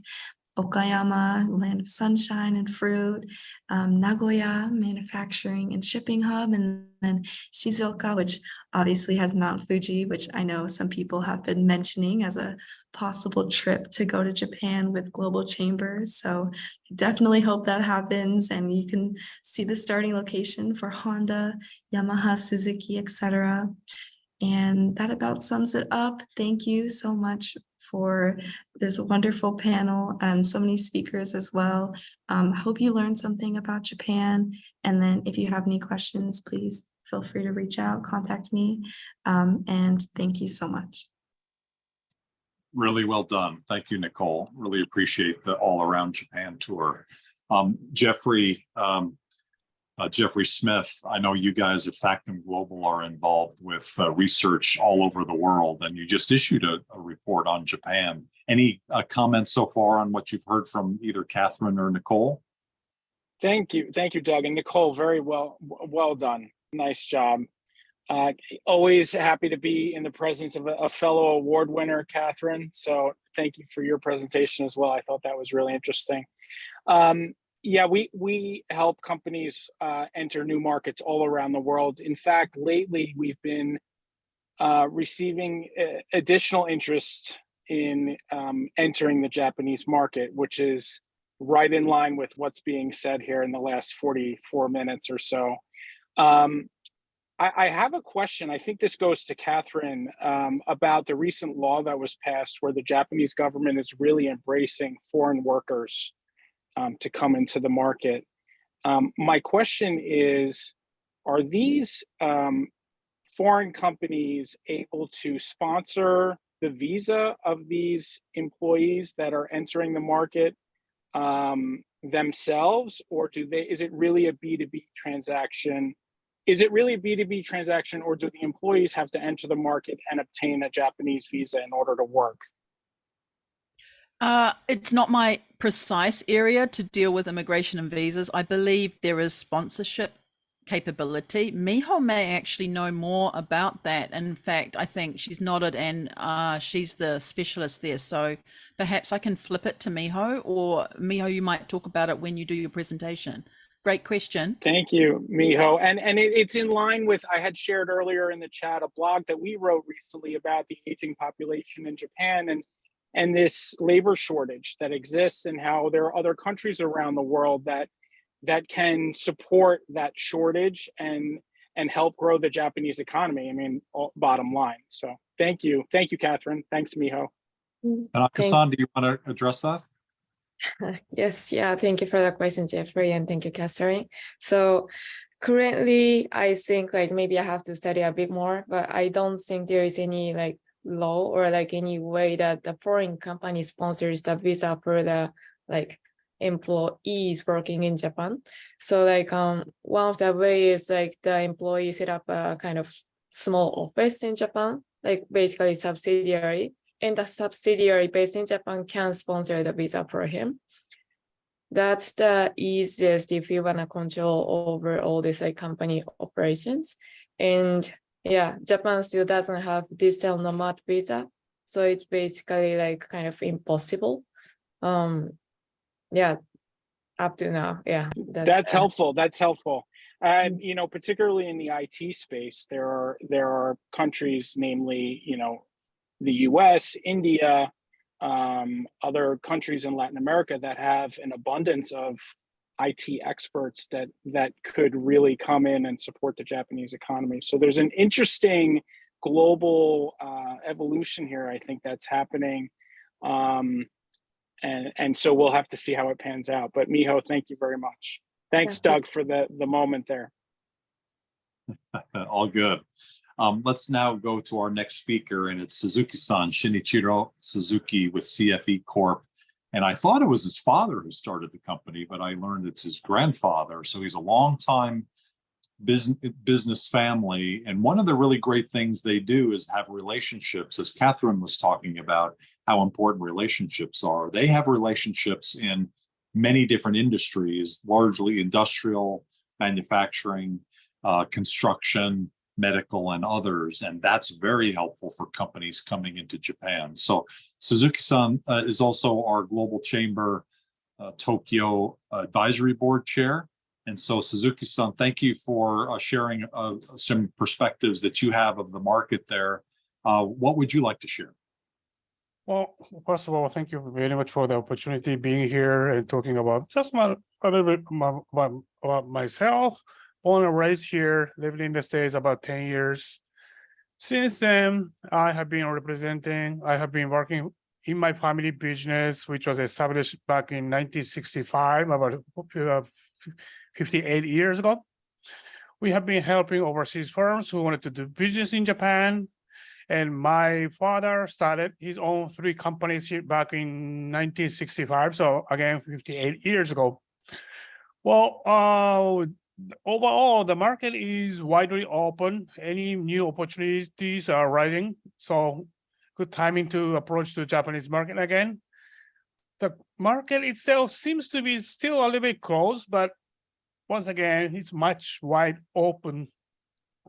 Okayama, land of sunshine and fruit, Nagoya, manufacturing and shipping hub, and then Shizuoka, which obviously has Mount Fuji, which I know some people have been mentioning as a possible trip to go to Japan with Global Chambers. So I definitely hope that happens, and you can see the starting location for Honda, Yamaha, Suzuki, etc. And that about sums it up. Thank you so much for this wonderful panel and so many speakers as well. Hope you learned something about Japan. And then if you have any questions, please feel free to reach out, contact me. And thank you so much. Really well done. Thank you, Nicole. Really appreciate the all around Japan tour. Jeffrey Smith, I know you guys at Factum Global are involved with research all over the world, and you just issued a report on Japan. Any comments so far on what you've heard from either Catherine or Nicole? Thank you, Doug, and Nicole. Very well done. Nice job. Always happy to be in the presence of a fellow award winner, Catherine. So thank you for your presentation as well. I thought that was really interesting. Yeah, we help companies enter new markets all around the world. In fact, lately we've been receiving additional interest in entering the Japanese market, which is right in line with what's being said here in the last 44 minutes or so. I have a question. I think this goes to Catherine about the recent law that was passed where the Japanese government is really embracing foreign workers to come into the market. My question is, are these foreign companies able to sponsor the visa of these employees that are entering the market themselves, or is it really a B2B transaction? Is it really a B2B transaction, or do the employees have to enter the market and obtain a Japanese visa in order to work? It's not my precise area to deal with immigration and visas. I believe there is sponsorship capability. Miho may actually know more about that. In fact, I think she's nodded and she's the specialist there. So perhaps I can flip it to Miho, or Miho, you might talk about it when you do your presentation. Great question. Thank you, Miho. And it's in line with, I had shared earlier in the chat, a blog that we wrote recently about the aging population in Japan and this labor shortage that exists, and how there are other countries around the world that can support that shortage and help grow the Japanese economy. I mean, bottom line. So thank you, Catherine. Thanks, Miho. Tanaka-san, do you want to address that? Yes, yeah, thank you for the question, Jeffrey, and thank you, Catherine. So currently, I think like maybe I have to study a bit more, but I don't think there is any like law or like any way that the foreign company sponsors the visa for the like employees working in Japan. So like one of the ways is like the employee set up a kind of small office in Japan, like basically subsidiary, and the subsidiary based in Japan can sponsor the visa for him. That's the easiest if you want to control over all these like company operations. And yeah, Japan still doesn't have digital nomad visa, so it's basically like kind of impossible. Yeah, up to now, yeah. That's helpful. That's helpful. And you know, particularly in the IT space, there are countries, namely, you know, the US, India, other countries in Latin America that have an abundance of IT experts that could really come in and support the Japanese economy. So there's an interesting global evolution here, I think, that's happening. And so we'll have to see how it pans out. But Miho, thank you very much. Thanks, Doug, for the moment there. All good. Let's now go to our next speaker, and it's Suzuki-san, Shinichiro Suzuki with CFE Corp. And I thought it was his father who started the company, but I learned it's his grandfather. So he's a longtime business family. And one of the really great things they do is have relationships, as Catherine was talking about, how important relationships are. They have relationships in many different industries, largely industrial, manufacturing, construction, medical, and others, and that's very helpful for companies coming into Japan. So Suzuki-san is also our Global Chamber Tokyo Advisory Board Chair. And so Suzuki-san, thank you for sharing some perspectives that you have of the market there. What would you like to share? Well, first of all, thank you very much for the opportunity being here and talking about just a little bit about myself. Born and raised here, lived in the States about 10 years. Since then, I have been working in my family business, which was established back in 1965, about 58 years ago. we have been helping overseas firms who wanted to do business in Japan. And my father started his own 3 companies here back in 1965. So again, 58 years ago. Well, overall, the market is widely open. Any new opportunities are rising. So good timing to approach the Japanese market again. The market itself seems to be still a little bit closed, but once again, it's much wide open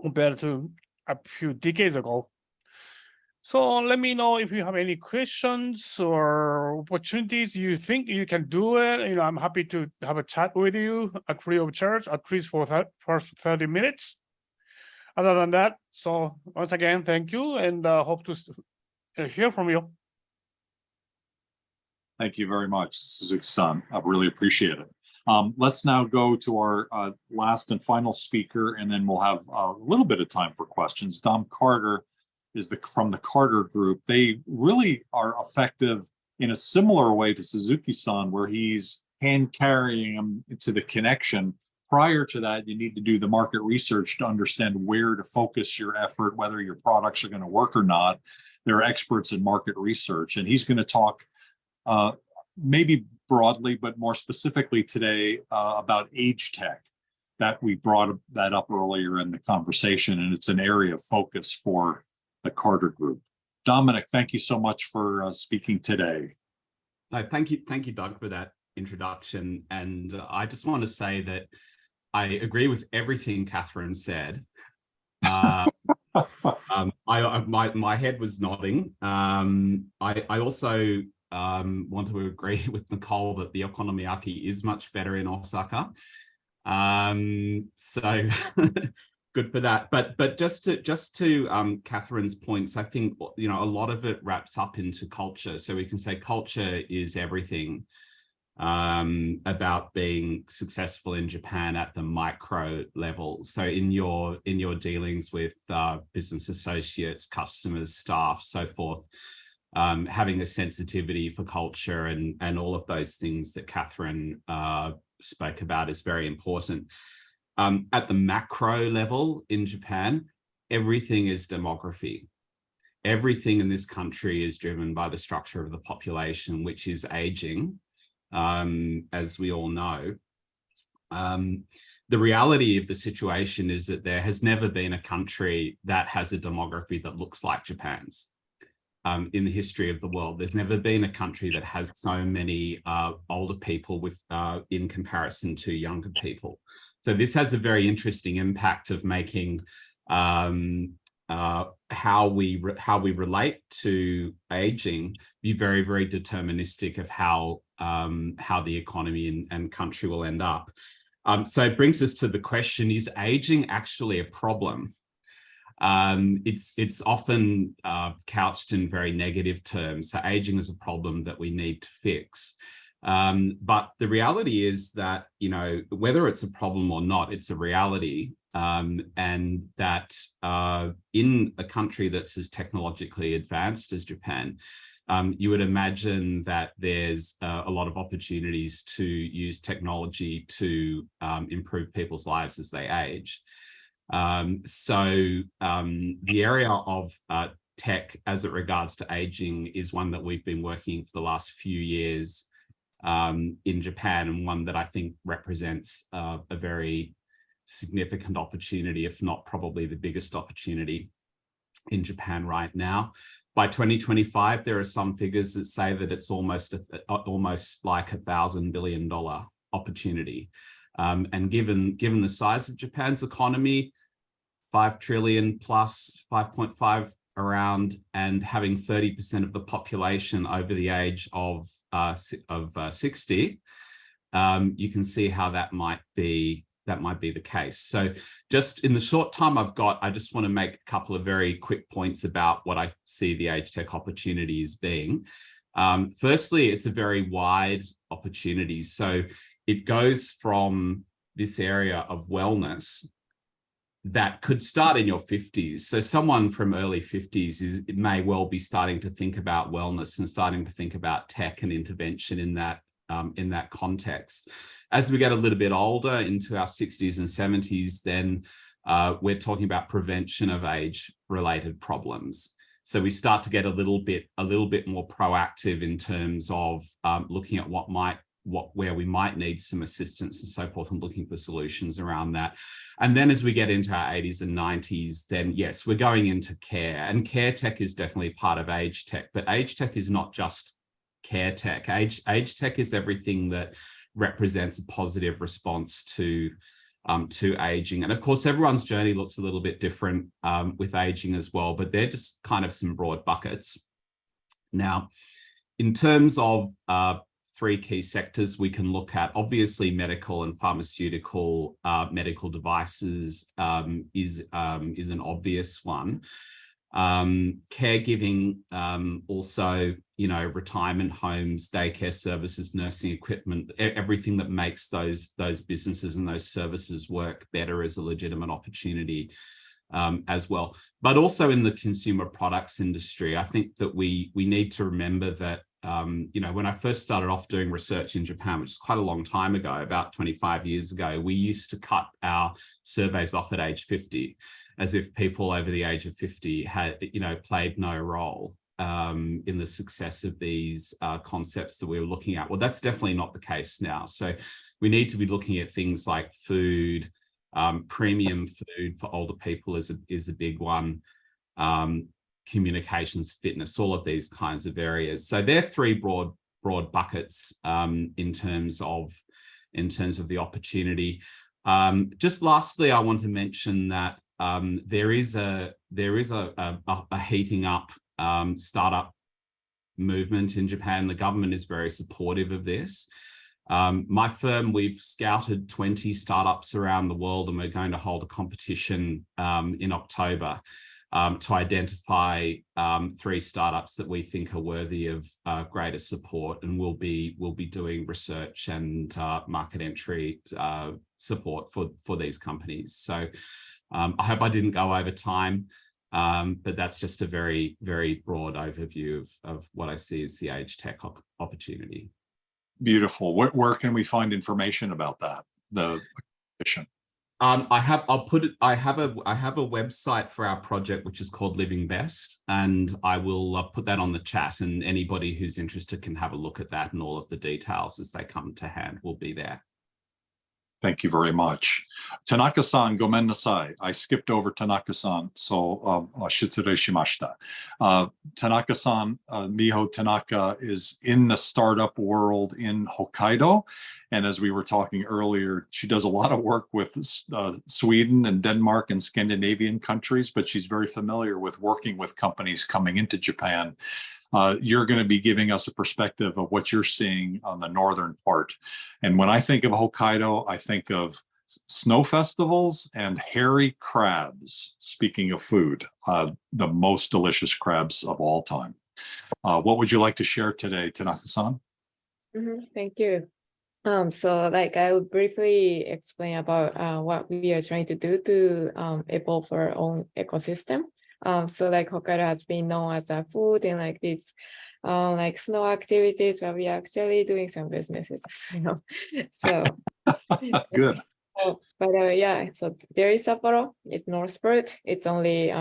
compared to a few decades ago. So let me know if you have any questions or opportunities. You think you can do it. I'm happy to have a chat with you at free of charge, at least for first 30 minutes. Other than that, so once again, thank you, and hope to hear from you. Thank you very much, Suzuki-san. I really appreciate it. Let's now go to our last and final speaker, and then we'll have a little bit of time for questions. Dom Carter is from the Carter Group. They really are effective in a similar way to Suzuki-san, where he's hand carrying them to the connection. Prior to that, you need to do the market research to understand where to focus your effort, whether your products are going to work or not. They're experts in market research, and he's going to talk maybe broadly, but more specifically today about age tech. That we brought that up earlier in the conversation, and it's an area of focus for the Carter Group. Dominic, thank you so much for speaking today. No, thank you, Doug, for that introduction. And I just want to say that I agree with everything Catherine said. My head was nodding. I also want to agree with Nicole that the okonomiyaki is much better in Osaka. So good for that. But just to Catherine's points, I think a lot of it wraps up into culture. So we can say culture is everything about being successful in Japan at the micro level. So in your dealings with business associates, customers, staff, so forth, having a sensitivity for culture and all of those things that Catherine spoke about is very important. At the macro level in Japan, everything is demography. Everything in this country is driven by the structure of the population, which is aging, as we all know. The reality of the situation is that there has never been a country that has a demography that looks like Japan's. In the history of the world, there's never been a country that has so many older people in comparison to younger people. So this has a very interesting impact of making how we relate to aging be very, very deterministic of how the economy and country will end up. So it brings us to the question: is aging actually a problem? It's often couched in very negative terms. So aging is a problem that we need to fix. But the reality is that, whether it's a problem or not, it's a reality. And that in a country that's as technologically advanced as Japan, you would imagine that there's a lot of opportunities to use technology to improve people's lives as they age. So the area of tech as it regards to aging is one that we've been working for the last few years in Japan, and one that I think represents a very significant opportunity, if not probably the biggest opportunity in Japan right now. By 2025, there are some figures that say that it's almost like $1,000 billion opportunity. And given the size of Japan's economy, 5 trillion plus 5.5 around, and having 30% of the population over the age of 60, you can see how that might be the case. So just in the short time I've got, I just want to make a couple of very quick points about what I see the age tech opportunity as being. Firstly, it's a very wide opportunity. So it goes from this area of wellness that could start in your 50s. So someone from early 50s may well be starting to think about wellness and starting to think about tech and intervention in that context. As we get a little bit older into our 60s and 70s, then we're talking about prevention of age-related problems. So we start to get a little bit more proactive in terms of looking at where we might need some assistance and so forth, and looking for solutions around that. And then as we get into our 80s and 90s, then yes, we're going into care, and care tech is definitely part of age tech, but age tech is not just care tech. Age tech is everything that represents a positive response to aging. And of course, everyone's journey looks a little bit different with aging as well, but they're just kind of some broad buckets. Now, in terms of three key sectors we can look at, obviously medical and pharmaceutical, medical devices is an obvious one. Caregiving, also, retirement homes, daycare services, nursing equipment, everything that makes those businesses and those services work better is a legitimate opportunity as well. But also in the consumer products industry, I think that we need to remember that when I first started off doing research in Japan, which is quite a long time ago, about 25 years ago, we used to cut our surveys off at age 50, as if people over the age of 50 had, played no role in the success of these concepts that we were looking at. Well, that's definitely not the case now. So we need to be looking at things like food, premium food for older people is a big one. Communications, fitness, all of these kinds of areas. So they're three broad buckets in terms of the opportunity. Just lastly, I want to mention that there is a heating up startup movement in Japan. The government is very supportive of this. My firm, we've scouted 20 startups around the world, and we're going to hold a competition in October to identify 3 startups that we think are worthy of greater support, and we'll be doing research and market entry support for these companies. So I hope I didn't go over time, but that's just a very, very broad overview of what I see as the age tech opportunity. Beautiful. Where can we find information about that? The competition. I have a website for our project, which is called Living Best, and I will put that on the chat, and anybody who's interested can have a look at that, and all of the details as they come to hand will be there. Thank you very much. Tanaka-san, gomen nasai. I skipped over Tanaka-san, so shitsurei shimashita. Tanaka-san, Miho Tanaka, is in the startup world in Hokkaido. And as we were talking earlier, she does a lot of work with Sweden and Denmark and Scandinavian countries, but she's very familiar with working with companies coming into Japan. You're going to be giving us a perspective of what you're seeing on the northern part. And when I think of Hokkaido, I think of snow festivals and hairy crabs. Speaking of food, the most delicious crabs of all time. What would you like to share today, Tanaka-san? Thank you. So I would briefly explain about what we are trying to do to evolve our own ecosystem. So Hokkaido has been known as a food and these snow activities, but we are actually doing some businesses as well. So good. Yeah, so there is Sapporo. It's north part. It's only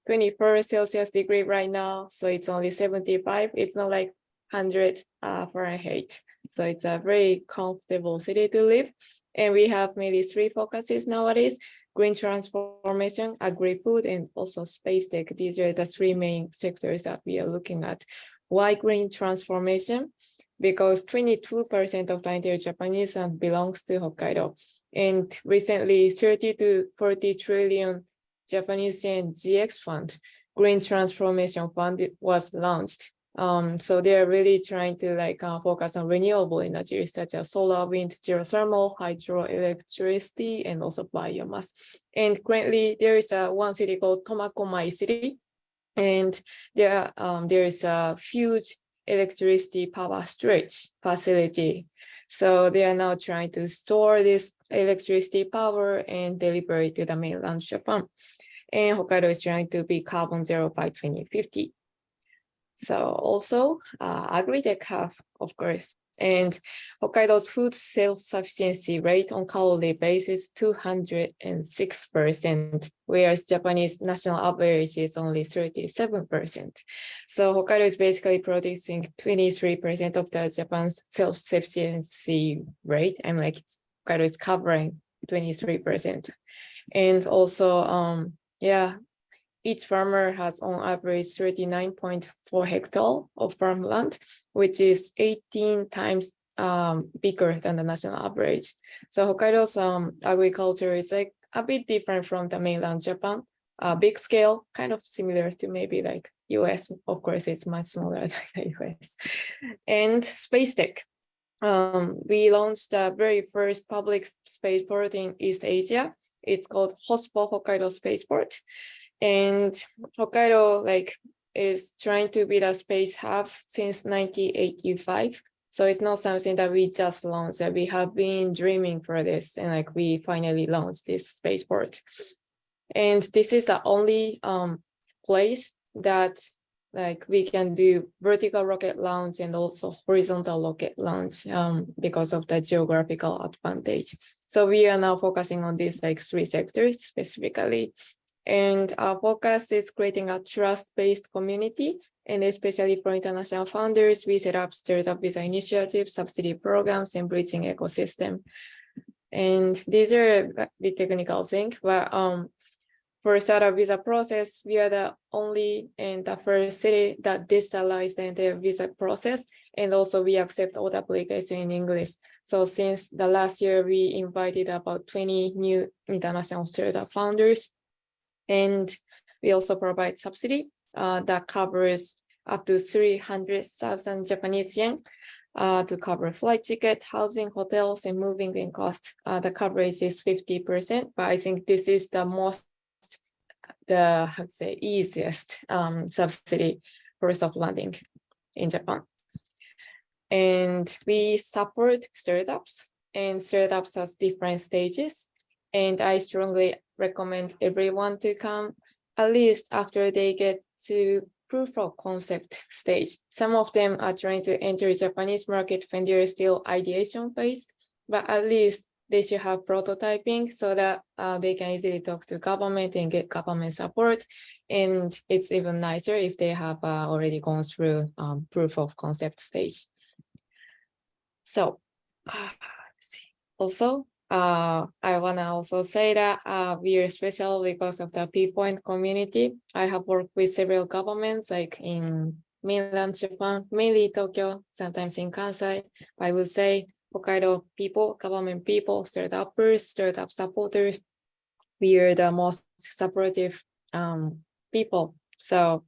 24 Celsius degree right now, so it's only 75. It's not like 100 Fahrenheit. So it's a very comfortable city to live. And we have maybe 3 focuses nowadays: green transformation, agri-food, and also space tech. These are the 3 main sectors that we are looking at. Why green transformation? Because 22% of the entire Japanese belongs to Hokkaido. And recently, 30 to 40 trillion Japanese yen GX fund, Green Transformation Fund, was launched. So they are really trying to focus on renewable energy such as solar, wind, geothermal, hydroelectricity, and also biomass. And currently there is one city called Tomakomai City, and there is a huge electricity power storage facility. So they are now trying to store this electricity power and deliver it to the mainland Japan. And Hokkaido is trying to be carbon zero by 2050. So also agri-tech have, of course, And Hokkaido's food self-sufficiency rate on calorie basis 206%, whereas Japanese national average is only 37%. So Hokkaido is basically producing 23% of the Japan's self-sufficiency rate, and like Hokkaido is covering 23%. And also, each farmer has on average 39.4 hectares of farmland, which is 18 times bigger than the national average. So Hokkaido's agriculture is like a bit different from the mainland Japan. Big scale, kind of similar to maybe like US. Of course, it's much smaller than the US. And space tech. We launched the very first public spaceport in East Asia. It's called HOSPO Hokkaido Spaceport. And Hokkaido is trying to be the space hub since 1985. So it's not something that we just launched, that we have been dreaming for this, and we finally launched this spaceport. And this is the only place that we can do vertical rocket launch and also horizontal rocket launch because of the geographical advantage. So we are now focusing on these 3 sectors specifically. And our focus is creating a trust-based community, and especially for international founders, we set up startup visa initiatives, subsidy programs, and bridging ecosystem. And these are a bit technical thing, but for startup visa process, we are the only and the first city that digitalized the entire visa process, and also we accept all the applications in English. So since the last year, we invited about 20 new international startup founders. And we also provide subsidy that covers up to 300,000 Japanese yen to cover flight ticket, housing, hotels, and moving in cost. The coverage is 50%, but I think this is the easiest subsidy for soft landing in Japan. And we support startups, and startups has different stages. And I strongly recommend everyone to come at least after they get to proof of concept stage. Some of them are trying to enter Japanese market when they're still ideation phase, but at least they should have prototyping so that they can easily talk to government and get government support. And it's even nicer if they have already gone through proof of concept stage. So let's see. Also, I want to also say that we are special because of the P-Point community. I have worked with several governments in mainland Japan, mainly Tokyo, sometimes in Kansai. I would say Hokkaido people, government people, startuppers, startup supporters, we are the most supportive people. So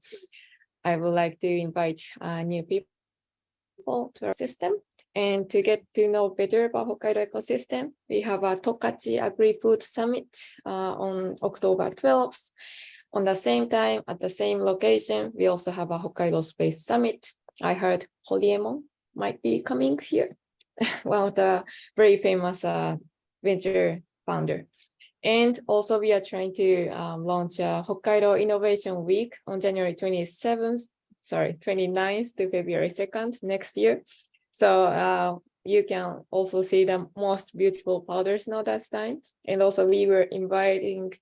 I would like to invite new people to our system. And to get to know better about Hokkaido ecosystem, we have a Tokachi Agri-Food Summit on October 12th. On the same time, at the same location, we also have a Hokkaido Space Summit. I heard Horiemon might be coming here. One of the very famous venture founder. And also we are trying to launch a Hokkaido Innovation Week on January 29th to February 2nd next year. So you can also see the most beautiful powders now that time. And also we were inviting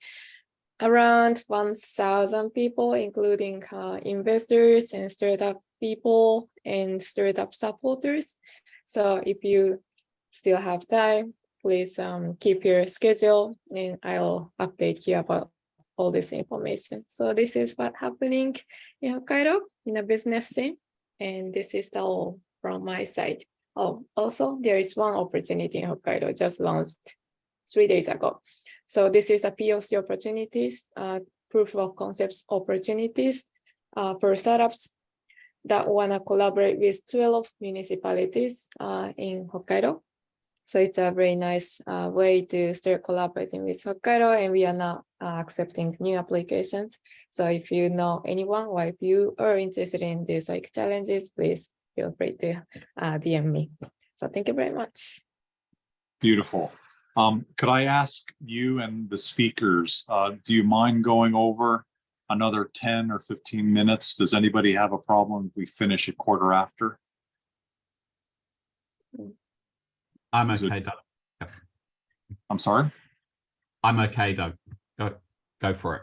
around 1,000 people, including investors and startup people and startup supporters. So if you still have time, please keep your schedule and I'll update you about all this information. So this is what's happening in Hokkaido in a business scene. And this is all from my side. Oh, also there is one opportunity in Hokkaido just launched 3 days ago. So this is a POC opportunities, proof of concepts opportunities for startups that want to collaborate with 12 municipalities in Hokkaido. So it's a very nice way to start collaborating with Hokkaido, and we are now accepting new applications. So if you know anyone or if you are interested in these challenges, please feel free to DM me. So thank you very much. Beautiful. Could I ask you and the speakers, do you mind going over another 10 or 15 minutes? Does anybody have a problem if we finish a quarter after? I'm Is it- okay, Doug. Yep. I'm sorry? I'm okay, Doug. Go for it.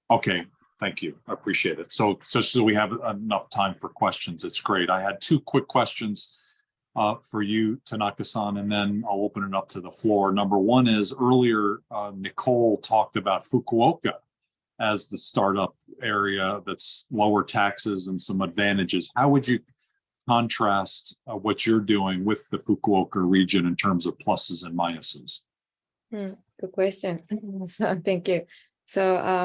Okay, thank you. I appreciate it. So we have enough time for questions. It's great. I had two quick questions for you, Tanaka-san, and then I'll open it up to the floor. Number one is earlier, Nicole talked about Fukuoka as the startup area that's lower taxes and some advantages. How would you contrast what you're doing with the Fukuoka region in terms of pluses and minuses? Good question. So thank you. So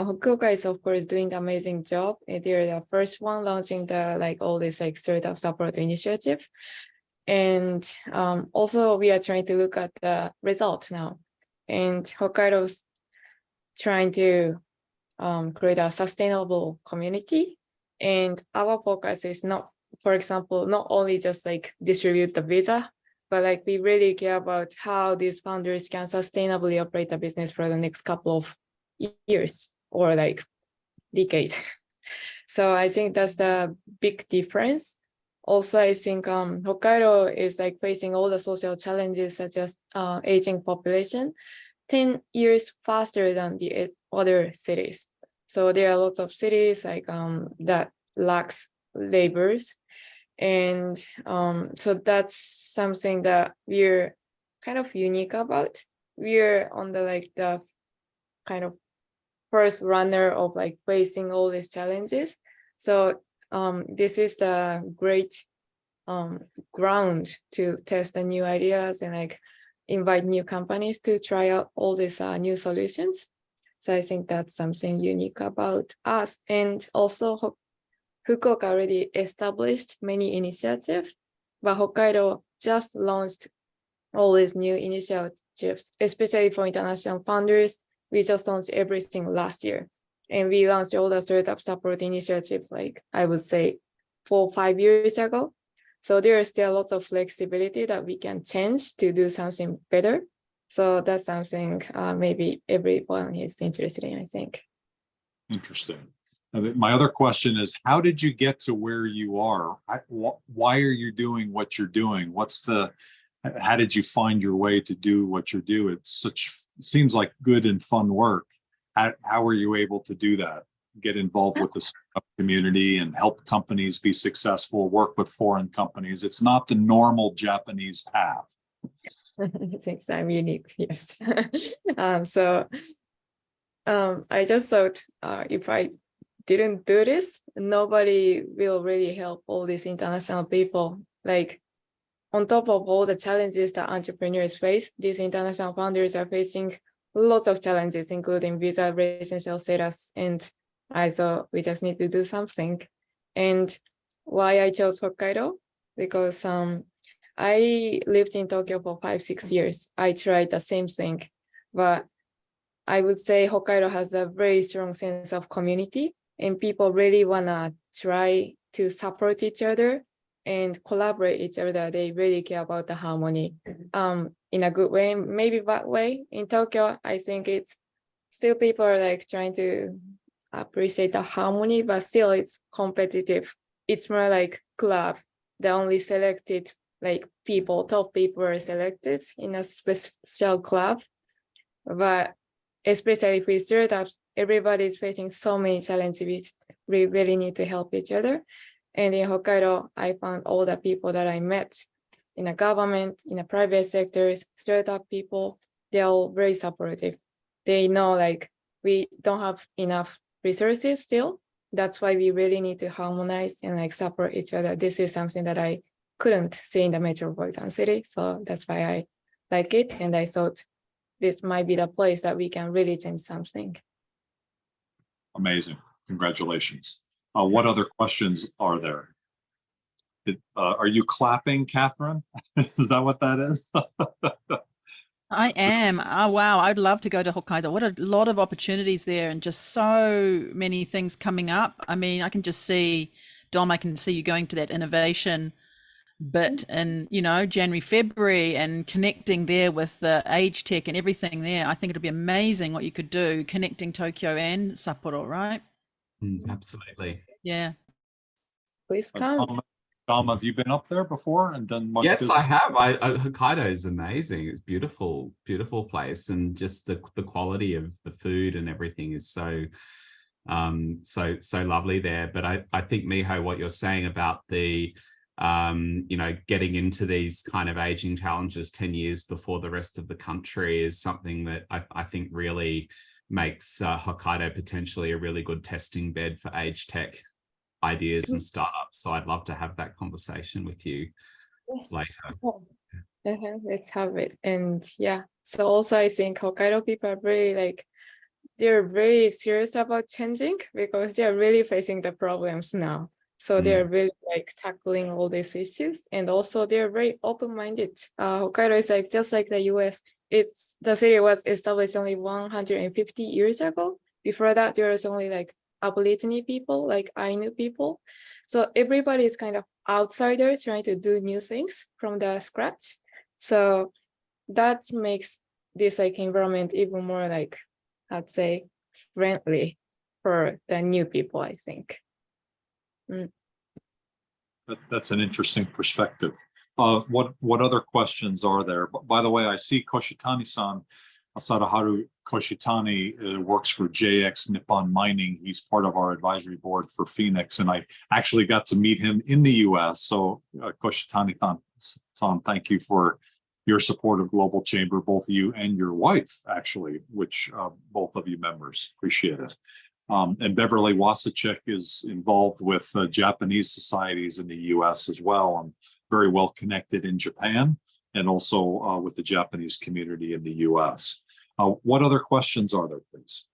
Fukuoka is of course doing an amazing job. They're the first one launching the all this startup support initiative. And also we are trying to look at the result now. And Hokkaido's trying to create a sustainable community. And our focus is not, for example, not only just distribute the visa, but we really care about how these founders can sustainably operate a business for the next couple of years or decades. So I think that's the big difference. Also, I think Hokkaido is facing all the social challenges such as aging population 10 years faster than the other cities. So there are lots of cities that lacks laborers. And so that's something that we're kind of unique about. We're on the kind of first runner of facing all these challenges. So this is the great ground to test the new ideas and invite new companies to try out all these new solutions. So I think that's something unique about us. And also Fukuoka already established many initiatives, but Hokkaido just launched all these new initiatives, especially for international founders. We just launched everything last year. And we launched all the startup support initiatives, I would say 4 or 5 years ago. So there is still lots of flexibility that we can change to do something better. So that's something maybe everyone is interested in, I think. Interesting. My other question is, how did you get to where you are? Why are you doing what you're doing? How did you find your way to do what you do? It seems like good and fun work. How were you able to do that? Get involved with the startup community and help companies be successful, work with foreign companies. It's not the normal Japanese path. I think I'm unique, yes. I just thought if I didn't do this, nobody will really help all these international people. On top of all the challenges that entrepreneurs face, these international founders are facing lots of challenges, including visa, residential status, and I thought we just need to do something. And why I chose Hokkaido? Because I lived in Tokyo for 5-6 years. I tried the same thing, but I would say Hokkaido has a very strong sense of community, and people really wanna try to support each other and collaborate each other. They really care about the harmony in a good way, maybe bad way. In Tokyo, I think it's still people are trying to appreciate the harmony, but still it's competitive. It's more club. The only selected people, top people are selected in a special club. But especially with startups, everybody is facing so many challenges. We really need to help each other. And in Hokkaido, I found all the people that I met in the government, in the private sectors, startup people, they're all very supportive. They know we don't have enough resources still. That's why we really need to harmonize and support each other. This is something that I couldn't see in the metropolitan city. So that's why I like it. And I thought this might be the place that we can really change something. Amazing. Congratulations. What other questions are there? Are you clapping, Catherine? Is that what that is? I am. Oh, wow. I'd love to go to Hokkaido. What a lot of opportunities there and just so many things coming up. I mean, I can just see, Dom, I can see you going to that innovation bit in, January, February and connecting there with the age tech and everything there. I think it'll be amazing what you could do connecting Tokyo and Sapporo, right? Absolutely. Yeah. Please come. Dom, have you been up there before and done much Yes, business? I have. Hokkaido is amazing. It's beautiful, beautiful place, and just the quality of the food and everything is so lovely there. But I think, Miho, what you're saying about the getting into these kind of aging challenges 10 years before the rest of the country is something that I think really makes Hokkaido potentially a really good testing bed for age tech ideas and startups. So I'd love to have that conversation with you later. Let's have it. And yeah, so also I think Hokkaido people are really they're very serious about changing because they're really facing the problems now. So they're really tackling all these issues, and also they're very open-minded. Hokkaido is just like the US. The city was established only 150 years ago. Before that, there was only Aborigine people, like Ainu people. So everybody is kind of outsiders trying to do new things from the scratch. So that makes this environment even more I'd say friendly for the new people, I think. That's an interesting perspective. What other questions are there? By the way, I see Koshitani-san, Sadaharu Koshitani, works for JX Nippon Mining. He's part of our advisory board for Phoenix, and I actually got to meet him in the US. So Koshitani-san, thank you for your support of Global Chamber, both you and your wife, actually, which both of you members, appreciate it. And Beverly Wasachek is involved with Japanese societies in the US as well, and very well connected in Japan, and also with the Japanese community in the US. What other questions are there, please?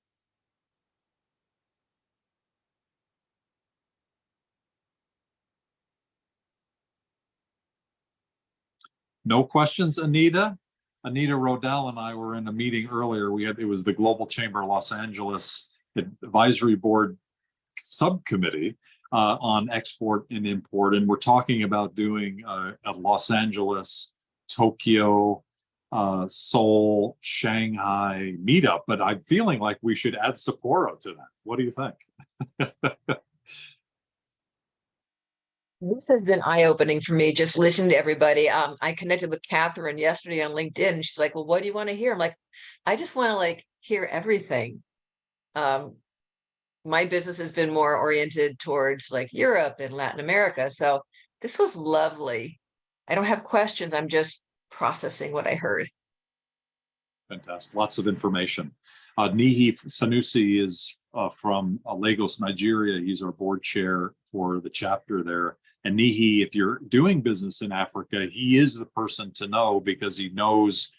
No questions, Anita? Anita Rodell and I were in a meeting earlier. It was the Global Chamber Los Angeles Advisory Board Subcommittee on export and import, and we're talking about doing a Los Angeles, Tokyo, Seoul, Shanghai meetup, but I'm feeling like we should add Sapporo to that. What do you think? This has been eye-opening for me, just listening to everybody. I connected with Catherine yesterday on LinkedIn, and she's like, well, what do you want to hear? I'm like, I just want to hear everything. My business has been more oriented towards Europe and Latin America. So this was lovely. I don't have questions. I'm just processing what I heard. Fantastic. Lots of information. Nihi Sanusi is from Lagos, Nigeria. He's our board chair for the chapter there. And Nihi, if you're doing business in Africa, he is the person to know because he knows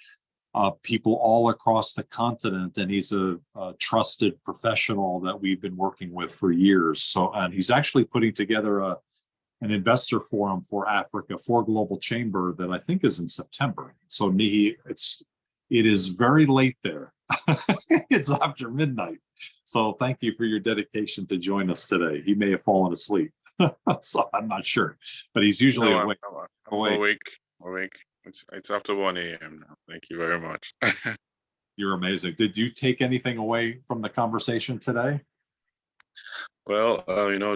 people all across the continent, and he's a trusted professional that we've been working with for years. So, and he's actually putting together an investor forum for Africa for Global Chamber that I think is in September. So Nihi, it is very late there. It's after midnight. So thank you for your dedication to join us today. He may have fallen asleep, so I'm not sure, but he's usually awake. I'm awake. It's after 1 a.m. now. Thank you very much. You're amazing. Did you take anything away from the conversation today? Well,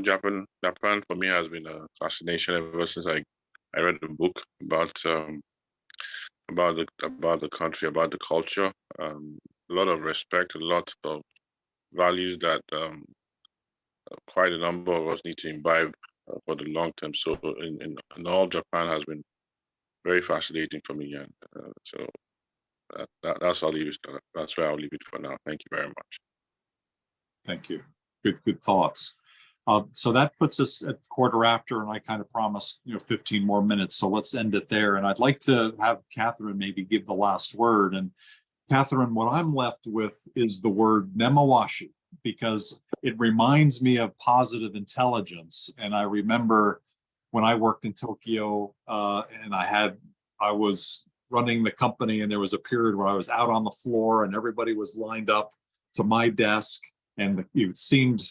Japan for me has been a fascination ever since I read the book about the country, about the culture. A lot of respect, a lot of values that quite a number of us need to imbibe for the long term. So in all, Japan has been very fascinating for me, and so that's I'll leave it. That's where I'll leave it for now. Thank you very much. Thank you. Good thoughts. So that puts us at quarter after, and I kind of promised 15 more minutes. So let's end it there. And I'd like to have Catherine maybe give the last word. And Catherine, what I'm left with is the word nemawashi, because it reminds me of positive intelligence. And I remember when I worked in Tokyo, and I was running the company, and there was a period where I was out on the floor and everybody was lined up to my desk, and it seemed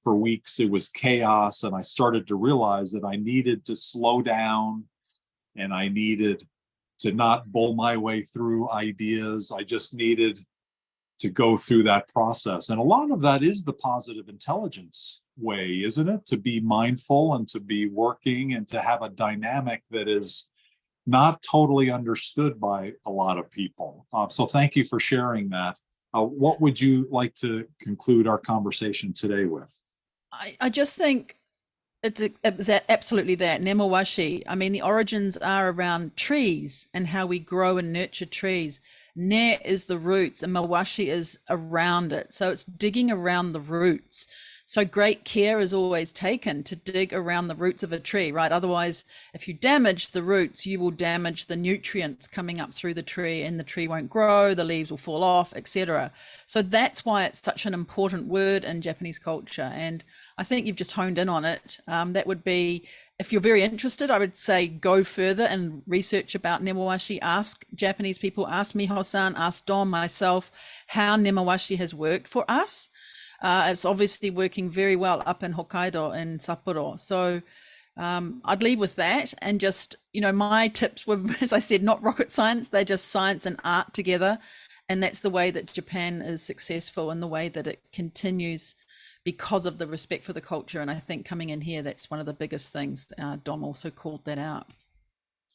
for weeks it was chaos. And I started to realize that I needed to slow down, and I needed to not bull my way through ideas. I just needed to go through that process. And a lot of that is the positive intelligence way, isn't it? To be mindful and to be working and to have a dynamic that is not totally understood by a lot of people. So thank you for sharing that. What would you like to conclude our conversation today with? I just think it's absolutely that. Nemawashi, I mean, the origins are around trees and how we grow and nurture trees. Ne is the roots and mawashi is around it. So it's digging around the roots. So great care is always taken to dig around the roots of a tree, right? Otherwise, if you damage the roots, you will damage the nutrients coming up through the tree and the tree won't grow, the leaves will fall off, etc. So that's why it's such an important word in Japanese culture. And I think you've just honed in on it. That would be, if you're very interested, I would say go further and research about nemawashi. Ask Japanese people, ask Miho-san, ask Dom, myself, how nemawashi has worked for us. It's obviously working very well up in Hokkaido and Sapporo. So I'd leave with that. And just, you know, my tips were, as I said, not rocket science. They're just science and art together. And that's the way that Japan is successful and the way that it continues because of the respect for the culture. And I think coming in here, that's one of the biggest things. Dom also called that out.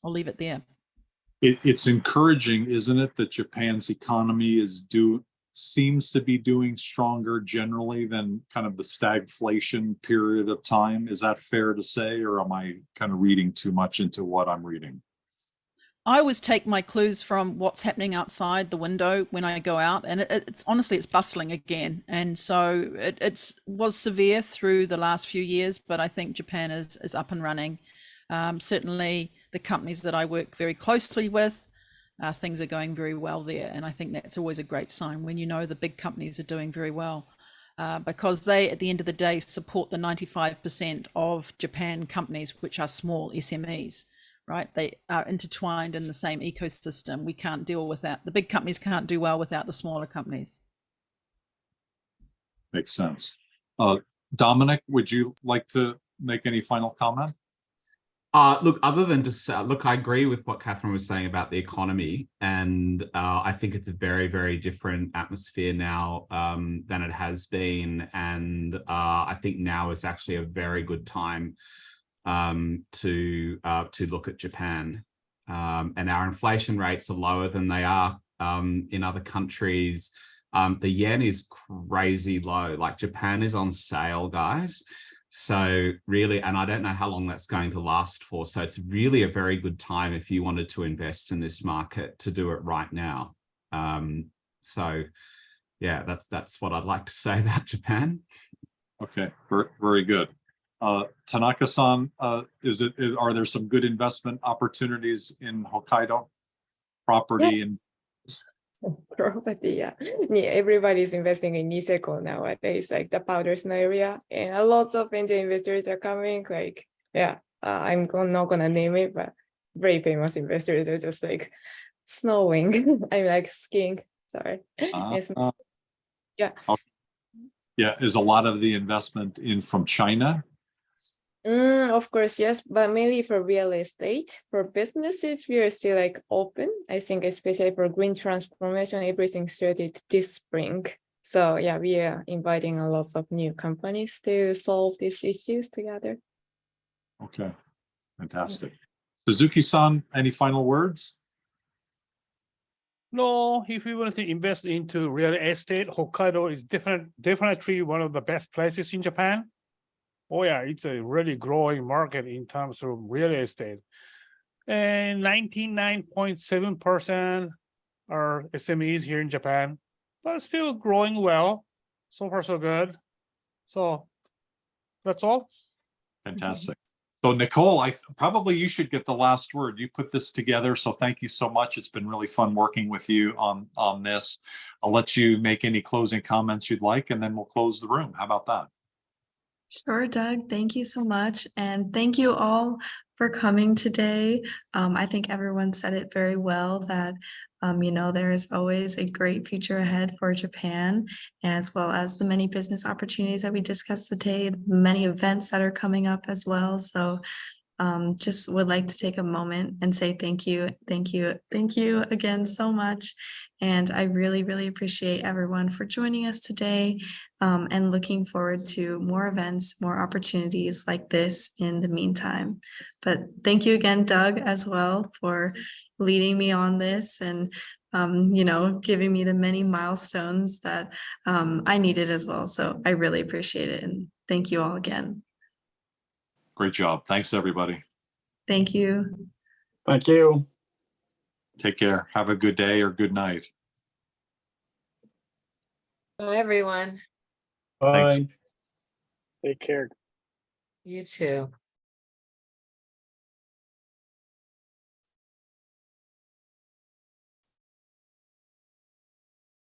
I'll leave it there. It's encouraging, isn't it, that Japan's economy seems to be doing stronger generally than kind of the stagflation period of time. Is that fair to say, or am I kind of reading too much into what I'm reading? I always take my clues from what's happening outside the window when I go out, and it's honestly, it's bustling again. And so it was severe through the last few years, but I think Japan is up and running. Certainly the companies that I work very closely with, things are going very well there. And I think that's always a great sign when you know the big companies are doing very well, because they, at the end of the day, support the 95% of Japan companies, which are small SMEs, right? They are intertwined in the same ecosystem. We can't deal with that. The big companies can't do well without the smaller companies. Makes sense. Dominic, would you like to make any final comment? Look, other than to say, look, I agree with what Catherine was saying about the economy, and I think it's a very, very different atmosphere now than it has been, and I think now is actually a very good time to look at Japan, and our inflation rates are lower than they are in other countries. The yen is crazy low. Like, Japan is on sale, guys. So really, and I don't know how long that's going to last for. So it's really a very good time if you wanted to invest in this market to do it right now. So yeah, that's what I'd like to say about Japan. Okay, very good. Tanaka-san, are there some good investment opportunities in Hokkaido property? Yes. And Property, yeah. Everybody's investing in Niseko nowadays, like the powder snow area, and a lot of angel investors are coming. Like, yeah, I'm not gonna name it, but very famous investors are just like snowing. I'm like skiing. Sorry. Yeah. Yeah, is a lot of the investment in from China? Of course, yes, but mainly for real estate. For businesses, we are still like open. I think especially for green transformation, everything started this spring. So yeah, we are inviting a lot of new companies to solve these issues together. Okay, fantastic. Suzuki-san, any final words? No, if you want to invest into real estate, Hokkaido is definitely one of the best places in Japan. Oh yeah, it's a really growing market in terms of real estate. And 99.7% are SMEs here in Japan, but still growing well. So far, so good. So that's all. Fantastic. So Nicole, probably you should get the last word. You put this together, so thank you so much. It's been really fun working with you on this. I'll let you make any closing comments you'd like, and then we'll close the room. How about that? Sure, Doug. Thank you so much. And thank you all for coming today. I think everyone said it very well that, you know, there is always a great future ahead for Japan, as well as the many business opportunities that we discussed today, many events that are coming up as well. So just would like to take a moment and say thank you again so much. And I really, really appreciate everyone for joining us today, and looking forward to more events, more opportunities like this in the meantime. But thank you again, Doug, as well, for leading me on this and giving me the many milestones that I needed as well. So I really appreciate it. And thank you all again. Great job. Thanks, everybody. Thank you. Thank you. Take care. Have a good day or good night. Bye, everyone. Bye. Thanks. Take care. You too.